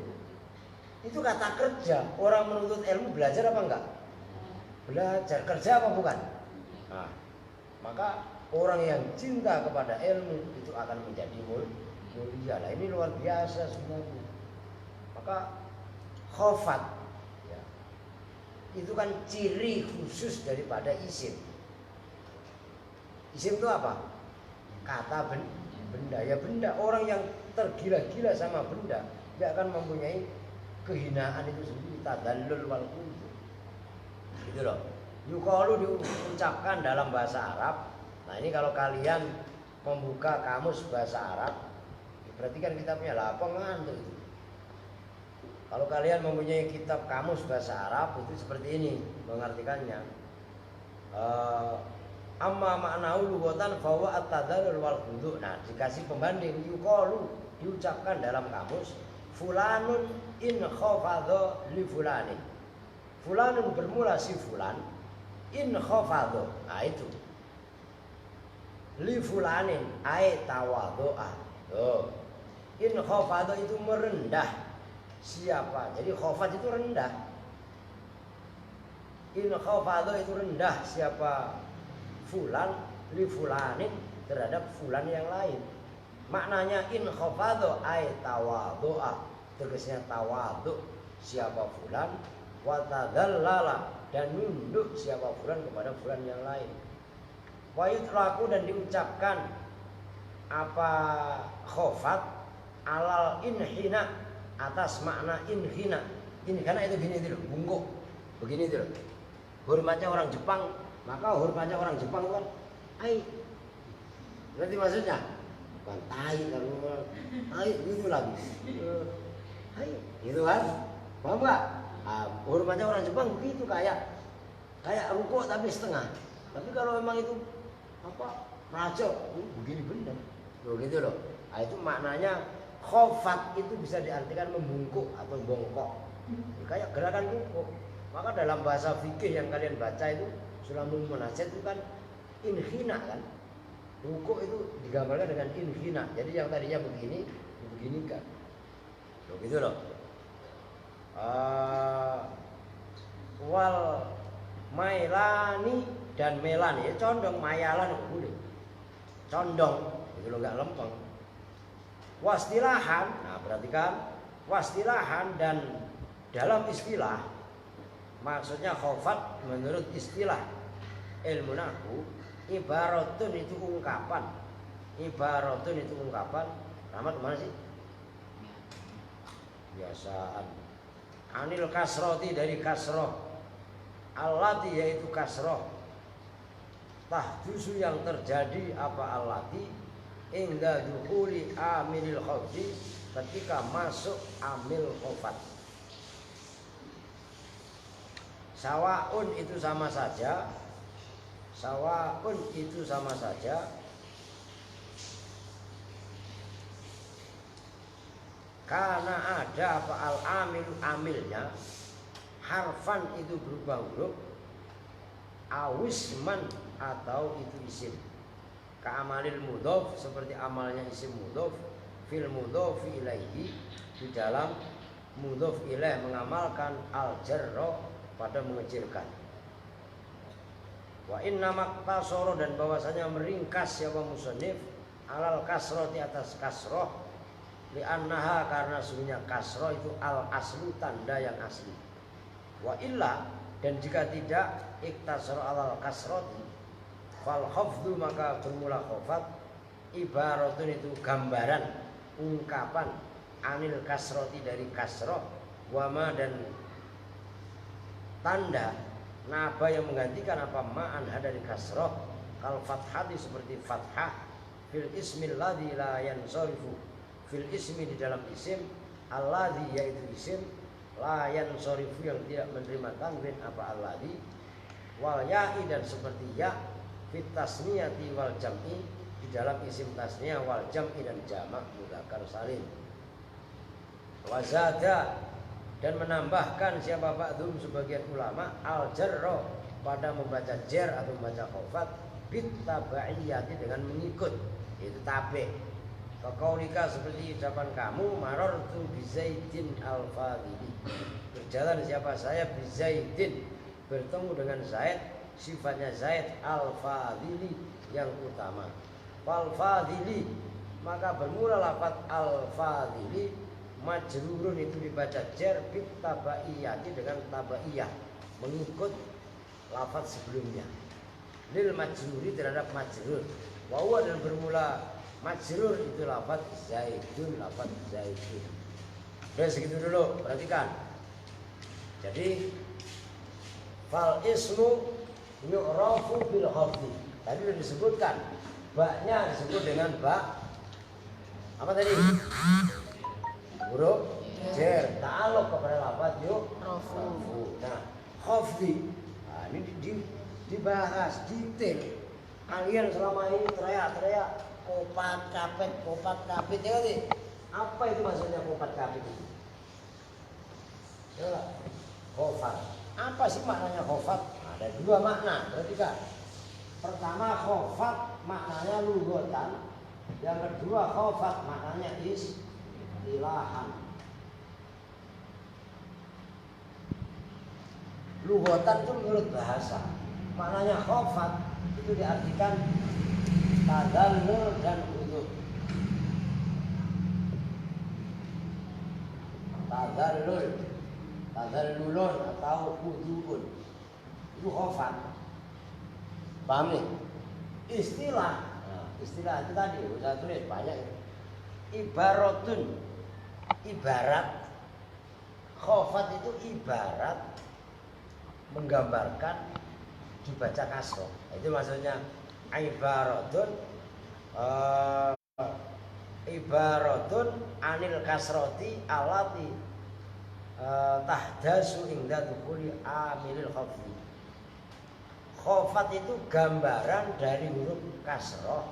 Itu kata kerja. Orang menuntut ilmu belajar apa enggak? Belajar. Kerja apa bukan? Nah, maka orang yang cinta kepada ilmu itu akan menjadi mulia. Lah ini luar biasa sebenarnya. Maka khofat ya, itu kan ciri khusus daripada isim. Isim itu apa? Kata benda. Ya benda. Orang yang tergila-gila sama benda dia akan mempunyai kehinaan itu sendiri. Tadallul wal khudu. Gitu loh. Yuqalu diucapkan dalam bahasa Arab. Nah ini kalau kalian membuka kamus bahasa Arab, berarti kan kita punya lapangan tuh. Kalau kalian mempunyai kitab kamus bahasa Arab itu seperti ini mengartikannya. Amma ma'nahu lughatan fa huwa at-tadallul wal khudu'. Nah, dikasih pembanding yuqalu diucapkan dalam kamus fulanun in khafadha li fulani. Fulanun bermula si fulan in khafadha. Nah itu. Li fulanin ai tawadhu'a. Tuh. In khafadha itu merendah. Siapa? Jadi khafad itu rendah. In khafadha itu rendah siapa? Fulan li fulanin terhadap fulan yang lain. Maknanya in khafadha ay tawadhu'a, tegasnya tawadhu siapa fulan, wa tadallala dan nunduk siapa fulan kepada fulan yang lain. Wa yutlaqu dan diucapkan apa khofat alal inhina atas makna inhina. Inhina itu gini itu loh, bungkuk. Begini itu loh. Hormatnya orang Jepang, maka hormatnya orang Jepang kan ai. Berarti maksudnya bukan tai kalau tai gitu lagi. Hai, gitu kan? Paham enggak? Hormatnya orang Jepang begitu kayak rukuk tapi setengah. Tapi kalau memang itu apa? Raja, begini benar. Loh gitu loh. Nah, itu maknanya khofat itu bisa diartikan membungkuk atau bongkok. Kayak gerakan rukuk. Maka dalam bahasa fikih yang kalian baca itu Sulamul Munajat itu kan inhina kan. Rukuk itu digambarkan dengan inhina. Jadi yang tadinya begini, dibeginikan. Loh gitu loh. Wal mailani dan melani, condong mayalan boleh. Condong, itu loh enggak lempeng. Wastilahan, nah perhatikan, wastilahan dan dalam istilah, maksudnya khofat menurut istilah ilmu nahwu, ibaratun itu ungkapan, ibaratun itu ungkapan. Rahmat kemana sih? Biasaan. Anil kasroti dari kasroh, allati yaitu kasroh, tahdusu yang terjadi apa allati inda dukhuli amilil khofdi ketika masuk amil khofat. Sawaun itu sama saja, sawaun itu sama saja. Karena ada apa al-amil amilnya, harfan itu berubah huruf, awisman atau itu isim. Ka'amalil mudhof seperti amalnya isim mudhof, fil mudhofi ilaihi di dalam mudhof ilaih mengamalkan al-jarra pada mengecilkan. Wa inna maqtasara dan bahwasanya meringkas siapa musannif alal kasroh di atas kasroh. Li'annaha karena sesungguhnya kasroh itu al aslu tanda yang asli. Wa illa dan jika tidak iktasar alal kasroti fal khafdu maka bermula khofat ibaratun itu gambaran ungkapan anil kasroti dari kasroh wama dan tanda naba yang menggantikan apa ma'an dari kasroh kal fathati seperti fathah fil ismil ladzi la yansarifu fil ismi di dalam isim alladzi yaitu isim la yansarifu yang tidak menerima tanwin apa alladzi wal ya'i dan seperti ya fit tasniyati wal jam'i di dalam isim tasniyah wal jam'i dan jamak mudzakkar salim. Wazada dan menambahkan siapa ba'dhum sebagian ulama al jarra pada membaca jar atau membaca khofat bit tabaiyati dengan mengikut itu tabe. Kekaulika seperti ucapan kamu marartu bi Zaidin al-Fadili. Berjalan siapa saya bi Zaidin bertemu dengan Zaid sifatnya Zaid al-Fadili yang utama. Wal Fadili maka bermula lafaz al-Fadili majrurun itu dibaca jar bit tabaiyati dengan tabaiyah mengikut lafaz sebelumnya. Lil majruri terhadap majrur. Wa huwa dan bermula majrur itu lafaz Zaidun, lafaz Zaidun. Udah segitu dulu, perhatikan. Jadi fal ismu yu'rafu bil khafdi. Tadi sudah disebutkan, baknya disebut dengan bak apa tadi? Huruf jar, ta'alluq kepada lafaz yu'rafu. Nah, khafdi. Nah, ini dibahas detail. Kalian selama ini teriak-teriak kopat kapit ya kan? Apa itu maksudnya kopat kapit itu? Ya, khofat. Apa sih maknanya khofat? Ada dua makna, perhatikan. Pertama khofat maknanya lughatan, yang kedua khofat maknanya istilahan. Lughatan itu menurut bahasa. Maknanya khofat itu diartikan tadallul dan udud. Tadallulun atau udud itu khofat. Paham nih? Istilah. Nah, istilah itu tadi saya tulis banyak. Ibaratun, ibarat. Khofat itu ibarat menggambarkan dibaca kasroh. Itu maksudnya ibaratun ibaratun anil kasroti alati tahdasu inda dukuli amilil khofti. Khofat itu gambaran dari huruf kasroh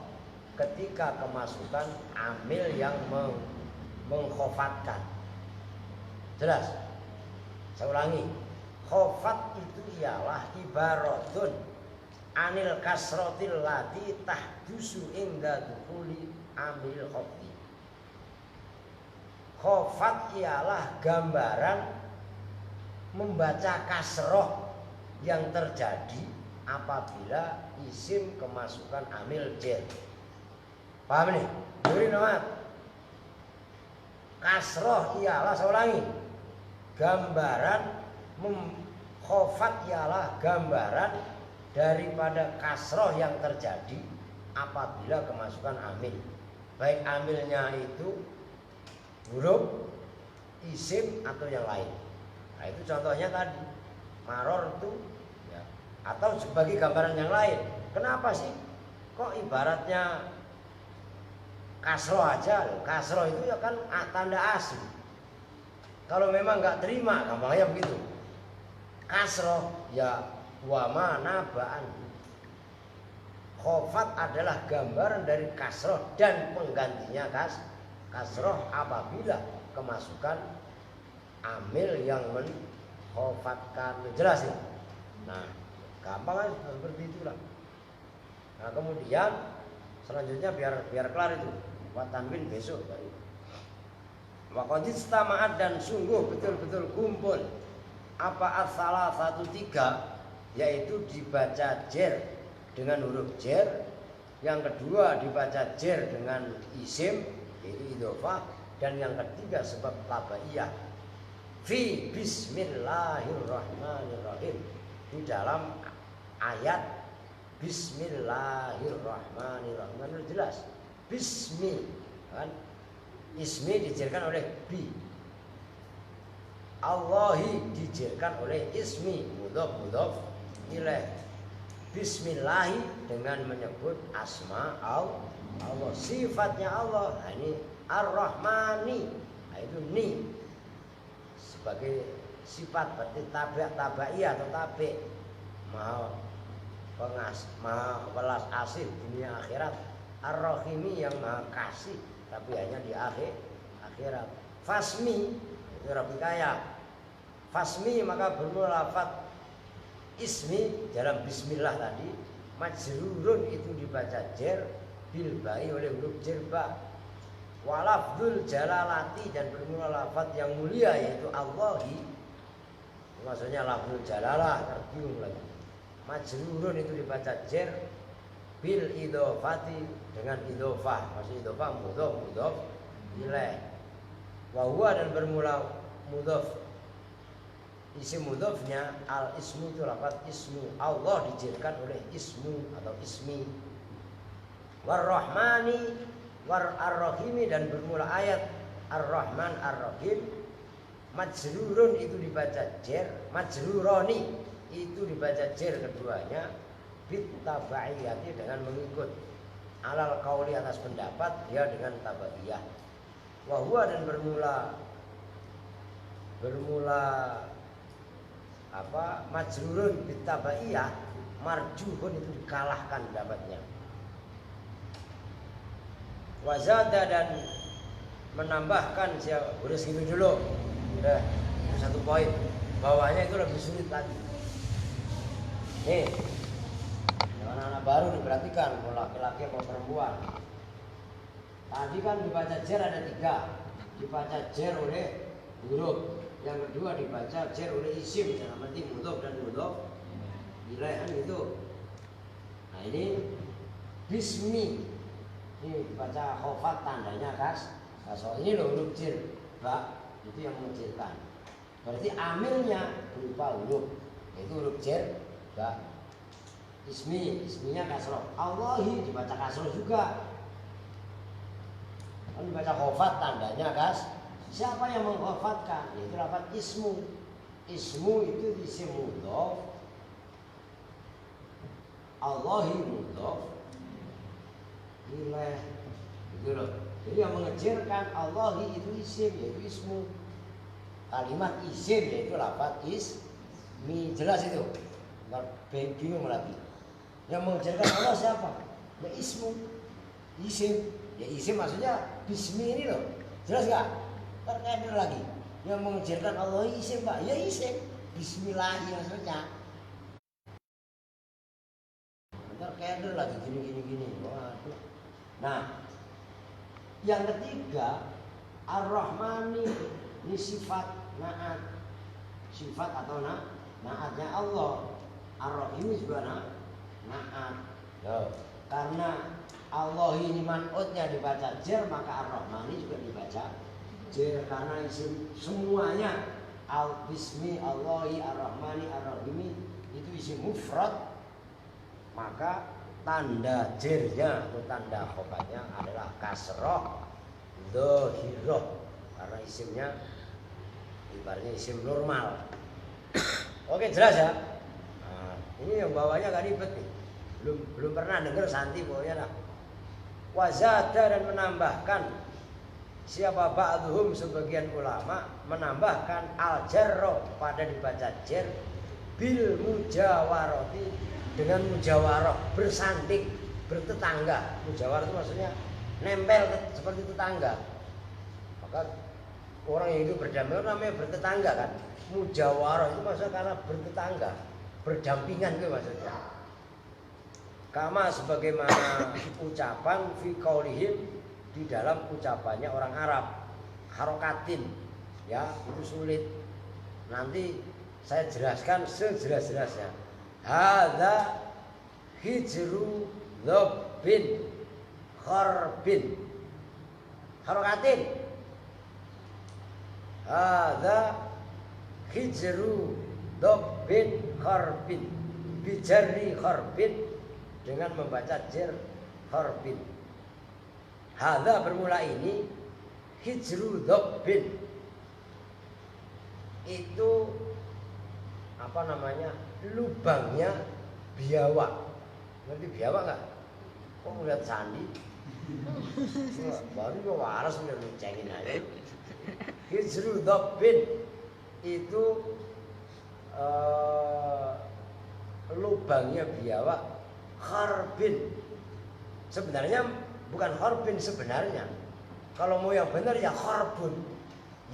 ketika kemasukan amil yang mengkhofatkan. Jelas? Saya ulangi. Khofat itu ialah ibaratun anil kasrotil lati tahdusu inda dukuli amilil khofti. Khofat ialah gambaran membaca kasroh yang terjadi apabila isim kemasukan amil jer. Paham nih? Beri nama. Kasroh ialah, saya ulangi, gambaran khofat ialah gambaran daripada kasroh yang terjadi apabila kemasukan amil. Baik amilnya itu huruf, isim atau yang lain. Nah itu contohnya tadi maror itu ya. Atau sebagai gambaran yang lain. Kenapa sih kok ibaratnya kasroh aja? Kasroh itu ya kan tanda asli. Kalau memang nggak terima gampangnya begitu. Kasroh ya wama nabaan. Khofat adalah gambaran dari kasroh dan penggantinya kasroh apabila kemasukan amil yang mengkhofatkan. Jelas ya? Nah gampang aja seperti itulah. Nah kemudian selanjutnya biar kelar itu buat tanwin besok baru. Waqadid istama'at dan sungguh betul-betul kumpul apa as-salah 1-3 yaitu dibaca jer dengan huruf jer, yang kedua dibaca jer dengan isim yaitu idhofah, dan yang ketiga sebab tabaiyah fi bismillahirrahmanirrahim, di dalam ayat bismillahirrahmanirrahim. Jelas bismi kan, ismi dijerkan oleh bi, Allahi dijerkan oleh ismi mudhof ilaih, bismillahi dengan menyebut asma Allah, sifatnya Allah. Nah, ini ar-rahmani, nah, itu ni sebagai sifat, berarti tabaiyah atau tabi, maha welas asih dunia akhirat, ar-rahimi yang maha kasih tapi hanya di akhirat. Fasmi itu Rabbi kaya, fasmi maka bermula lafaz ismi dalam bismillah tadi, majrurun itu dibaca jer bil ba'i oleh huruf jer ba, walafdul jalalati dan bermula lafaz yang mulia yaitu Allahi, maksudnya lafzul jalalah terbiung lagi. Majrurun itu dibaca jer bil idhofati dengan idhofah, maksud idhofah mudhof ilaih, wa huwa dan bermula mudhof, isim mudhofnya al ismu itu lafaz ismu, Allah dijerkan oleh ismu atau ismi, war-rahmani war-ar-rahimi dan bermula ayat ar-rahman ar-rahim, majrurun itu dibaca jer, majruroni itu dibaca jer keduanya, bit tabaiyati dengan mengikut, alal qauli atas pendapat dia dengan tabaiyah, wa huwa dan bermula apa majrurun bit tabaiyah, marjuhun itu dikalahkan pendapatnya, wazada dan menambahkan, saya udah segitu dulu, udah itu satu poin, bawahnya itu lebih sulit lagi. Nih anak-anak baru diperhatikan, mau laki-laki mau perempuan. Tadi kan dibaca jer ada 3, dibaca jer oleh huruf, yang kedua dibaca jer oleh isim dalam arti mudhof dan mudhof ilaih itu. Nah ini bismi ini dibaca khofat tandanya kasroh, ini loh huruf jer ba itu yang menjerkan, berarti amilnya berupa huruf yaitu huruf jer ba. isminya kasroh. Allahi dibaca kasroh juga. Kan dibaca khofat tandanya kas. Siapa yang mengkhofatkan? Itu lafaz ismu. Ismu itu isim mudhof. Allahi mudhof ilaih. Gitu loh. Jadi yang mengejarkan Allahi itu isim, yaitu ismu. Kalimat isim yaitu lafaz ismi. Jelas itu? Bingung lagi. Yang mengejarkan Allah siapa? Ya ismu. Isim. Ya isim maksudnya bismi ini loh. Jelas gak? Terkait lagi. Yang mengejarkan Allah isim Pak. Ya isim. Bismillah maksudnya. Terkait lagi gini. Waduh. Nah, yang ketiga Ar-Rahmani ini sifat naat. Sifat atau naatnya Allah. Ar-Rahim juga naat. Karena Allah ini man'utnya dibaca jer, maka Ar-Rahmani juga dibaca jer. Karena isim semuanya Al-Bismi, Allahi, Ar-Rahmani, Ar-Rahimi itu isim mufrad, maka tanda jernya atau tanda khofatnya adalah kasroh dhohiroh. Karena isimnya ibaratnya isim normal. Oke, jelas ya. Nah, ini yang bawahnya gak ribet nih. Belum pernah dengar santi pokoknya lah. Wazada dan menambahkan siapa ba'dhum sebagian ulama menambahkan al-jarro pada dibaca jer bil mujawarati dengan mujawarah bersanding bertetangga. Mujawarah itu maksudnya nempel seperti tetangga. Maka orang yang hidup berdamai namanya bertetangga kan. Mujawarah itu maksudnya karena bertetangga, berdampingan itu maksudnya. Kama sebagaimana ucapan fi qaulihim di dalam ucapannya orang Arab, harokatin ya itu sulit. Nanti saya jelaskan sejelas-jelasnya. Hadza hijru dhabbin kharbin. Harokatin. Hadza hijru dhabbin kharbin. Bijarri kharbin dengan membaca jer kharbin. Hadza bermula ini hijru dhabbin. Itu apa namanya? Lubangnya biawak. Ngerti biawak enggak? Kok ngeliat sandi? Baru gue waras udah lucengin aja. Hijru dhabbin itu lubangnya biawak kharbin. Sebenarnya bukan kharbin sebenarnya. Kalau mau yang benar ya kharbun,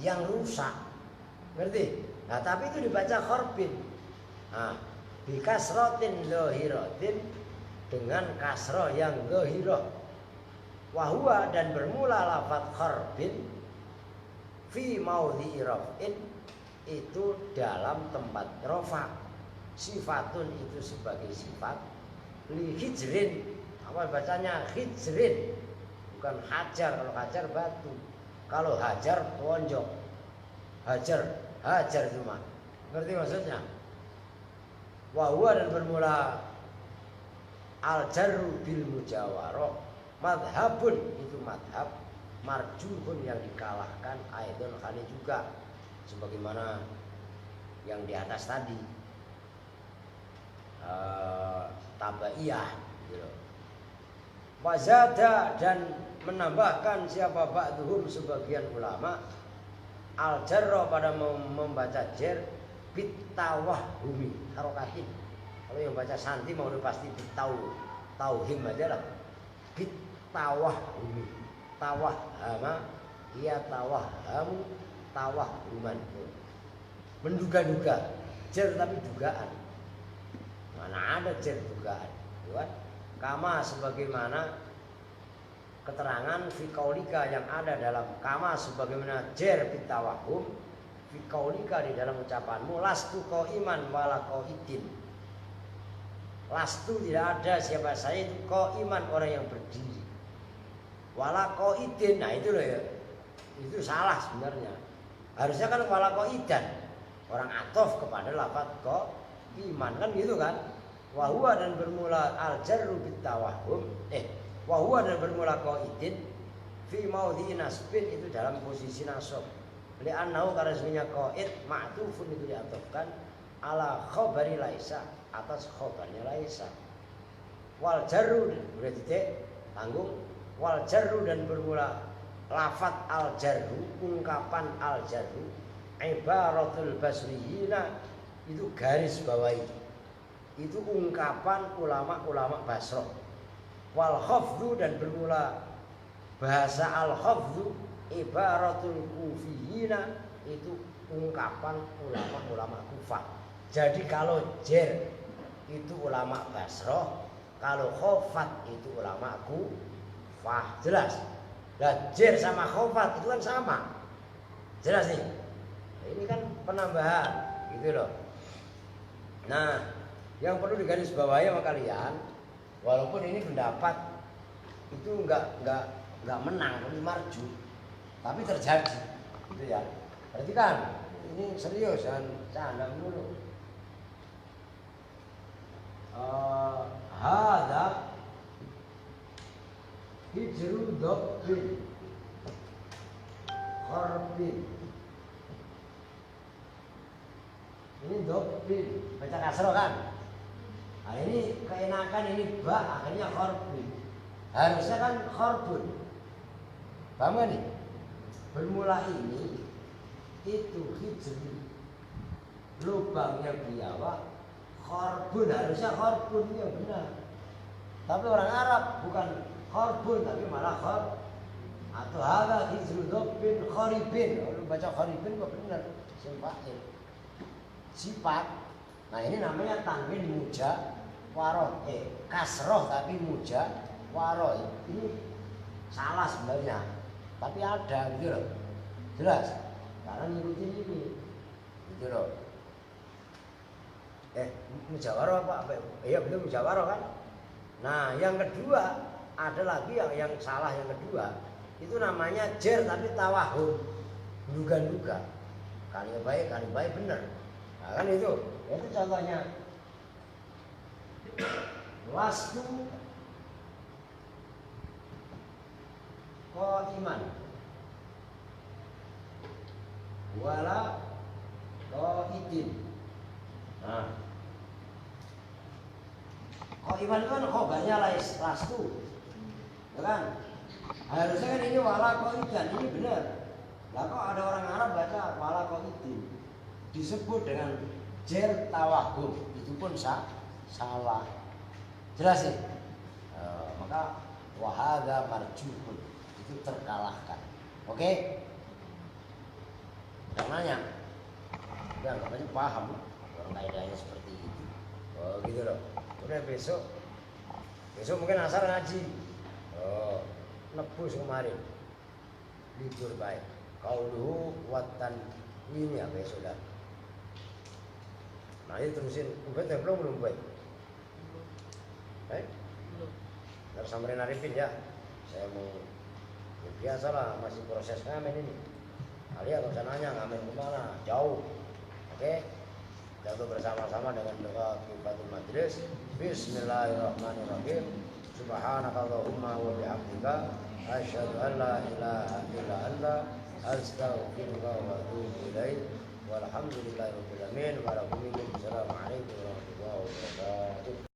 yang rusak. Ngerti? Nah, tapi itu dibaca kharbin. Nah, bi kasratin dhahiratin dengan kasrah yang dhahirah. Wahwa dan bermula lafaz kharbin fi maudhi'i raf'in itu dalam tempat rafa. Sifatun itu sebagai sifat li hijrin. Apa bacanya hijrin? Bukan hajar. Kalau hajar batu. Kalau hajar tonjok. Hajar cuma. Ngerti maksudnya? Wahwa dan bermula al-jarru bil mujawarah. Madhabun itu madhab. Marjuhun yang dikalahkan. Aidon kali juga. Sebagaimana yang di atas tadi. Tabaiyah gitu. Wazada dan menambahkan siapa ba'duhum sebagian ulama al-jarra pada membaca jer bitawahhumi harokatin. Kalau yang baca santi mau udah pasti tauhim aja lah. Bitawahhumi tawahhama ia tawahhamu tawahhuman. Menduga-duga jer tapi dugaan. Mana ada jer dugaan, kan? Kama sebagaimana keterangan fi qaulika yang ada dalam kama sebagaimana jer bitawahhum fi qaulika di dalam ucapanmu lastu qaiman wala qaidin. Lastu tidak ada siapa saya itu qaiman orang yang berdiri. Wala qaidin. Nah itu loh ya. Itu salah sebenarnya. Harusnya kan wala qaidan. Orang atof kepada lafaz iman kan gitu kan. Wahwa dan bermula al-jarru bitawahum. Wahwa dan bermula qaidin fi maudhi nasbin itu dalam posisi nasab. Li'annahu karena sebenarnya qaid ma'tufun itu diatofkan ala khabari laisa atas khabarnya laisa. Wal jarru udah titik tanggung. Wal jarru dan bermula lafat al jarru, ungkapan al jarru, ibaratul basriyina itu garis bawahi. Itu ungkapan ulama-ulama Basrah. Wal khafdhu dan bermula bahasa al khafdhu ibaratul kufiyina itu ungkapan ulama-ulama Kufah. Jadi kalau jer itu ulama Basrah, kalau khafat itu ulama Kufah, jelas. Nah, jer sama khafat itu kan sama. Jelas nih. Ini kan penambahan gitu loh. Nah, yang perlu digarisbawahi sama kalian, walaupun ini pendapat itu enggak menang, tapi marju, tapi terjadi, gitu ya. Berarti kan ini serius dan canda dulu. Hadap hijru dobbin khorbin. Ini dobbin, baca kasroh kan? Nah ini keenakan ini ba akhirnya khorbin. Harusnya kan khorbun. Paham gak nih? Bermula ini itu hijri, lubangnya biawak, khorbun, harusnya khorbun yang benar. Tapi orang Arab bukan khorbun tapi malah khor. Atau hadza hijru dobbin khoribin. Kalau baca khoribin kok benar, simpatin. Sifat. Nah ini namanya tanwin muja waroh, kasroh tapi muja waroh. Ini salah sebenarnya, tapi ada gitu loh. Jelas? Karena ngikutin ini, gitu loh. Mujawaroh apa? Iya betul mujawaroh kan? Nah yang kedua ada lagi yang salah yang kedua itu namanya jer tapi tawahum, duga-duga. Kali baik benar. Nah, kan itu contohnya. Lastu qaiman wala qaidin. Nah, qaiman itu kan khobarnya lastu, ya kan? Harusnya kan ini wala qaidan, ini benar. Lah kok ada orang Arab baca wala qaidin, disebut dengan jer tawahum, itu pun salah. Jelas ya? Maka wahada marjuhun, itu terkalahkan. Oke? Jangan nanya. Udah namanya paham orang kaidahnya seperti itu. Oh gitu loh. Udah besok mungkin asar ngaji. Oh, nebus kemarin. Libur baik. Qauluhu watan ini ya besok dah. Nah ini terusin, belum buat. Harus samperin Arifin ya. Saya mau ya biasalah masih proses ngamen ini. Kalian nggak usah nanya ngamen kemana, jauh. Oke? Kita bersama-sama dengan doa kifatul majlis. Bismillahirrahmanirrahim. Subhanakallahumma wa bihamdika asyhadu an la ilaha illa anta astaghfiruka wa atubu ilaik. Walhamdulillahirabbil alamin. Assalamualaikum warahmatullahi wabarakatuh.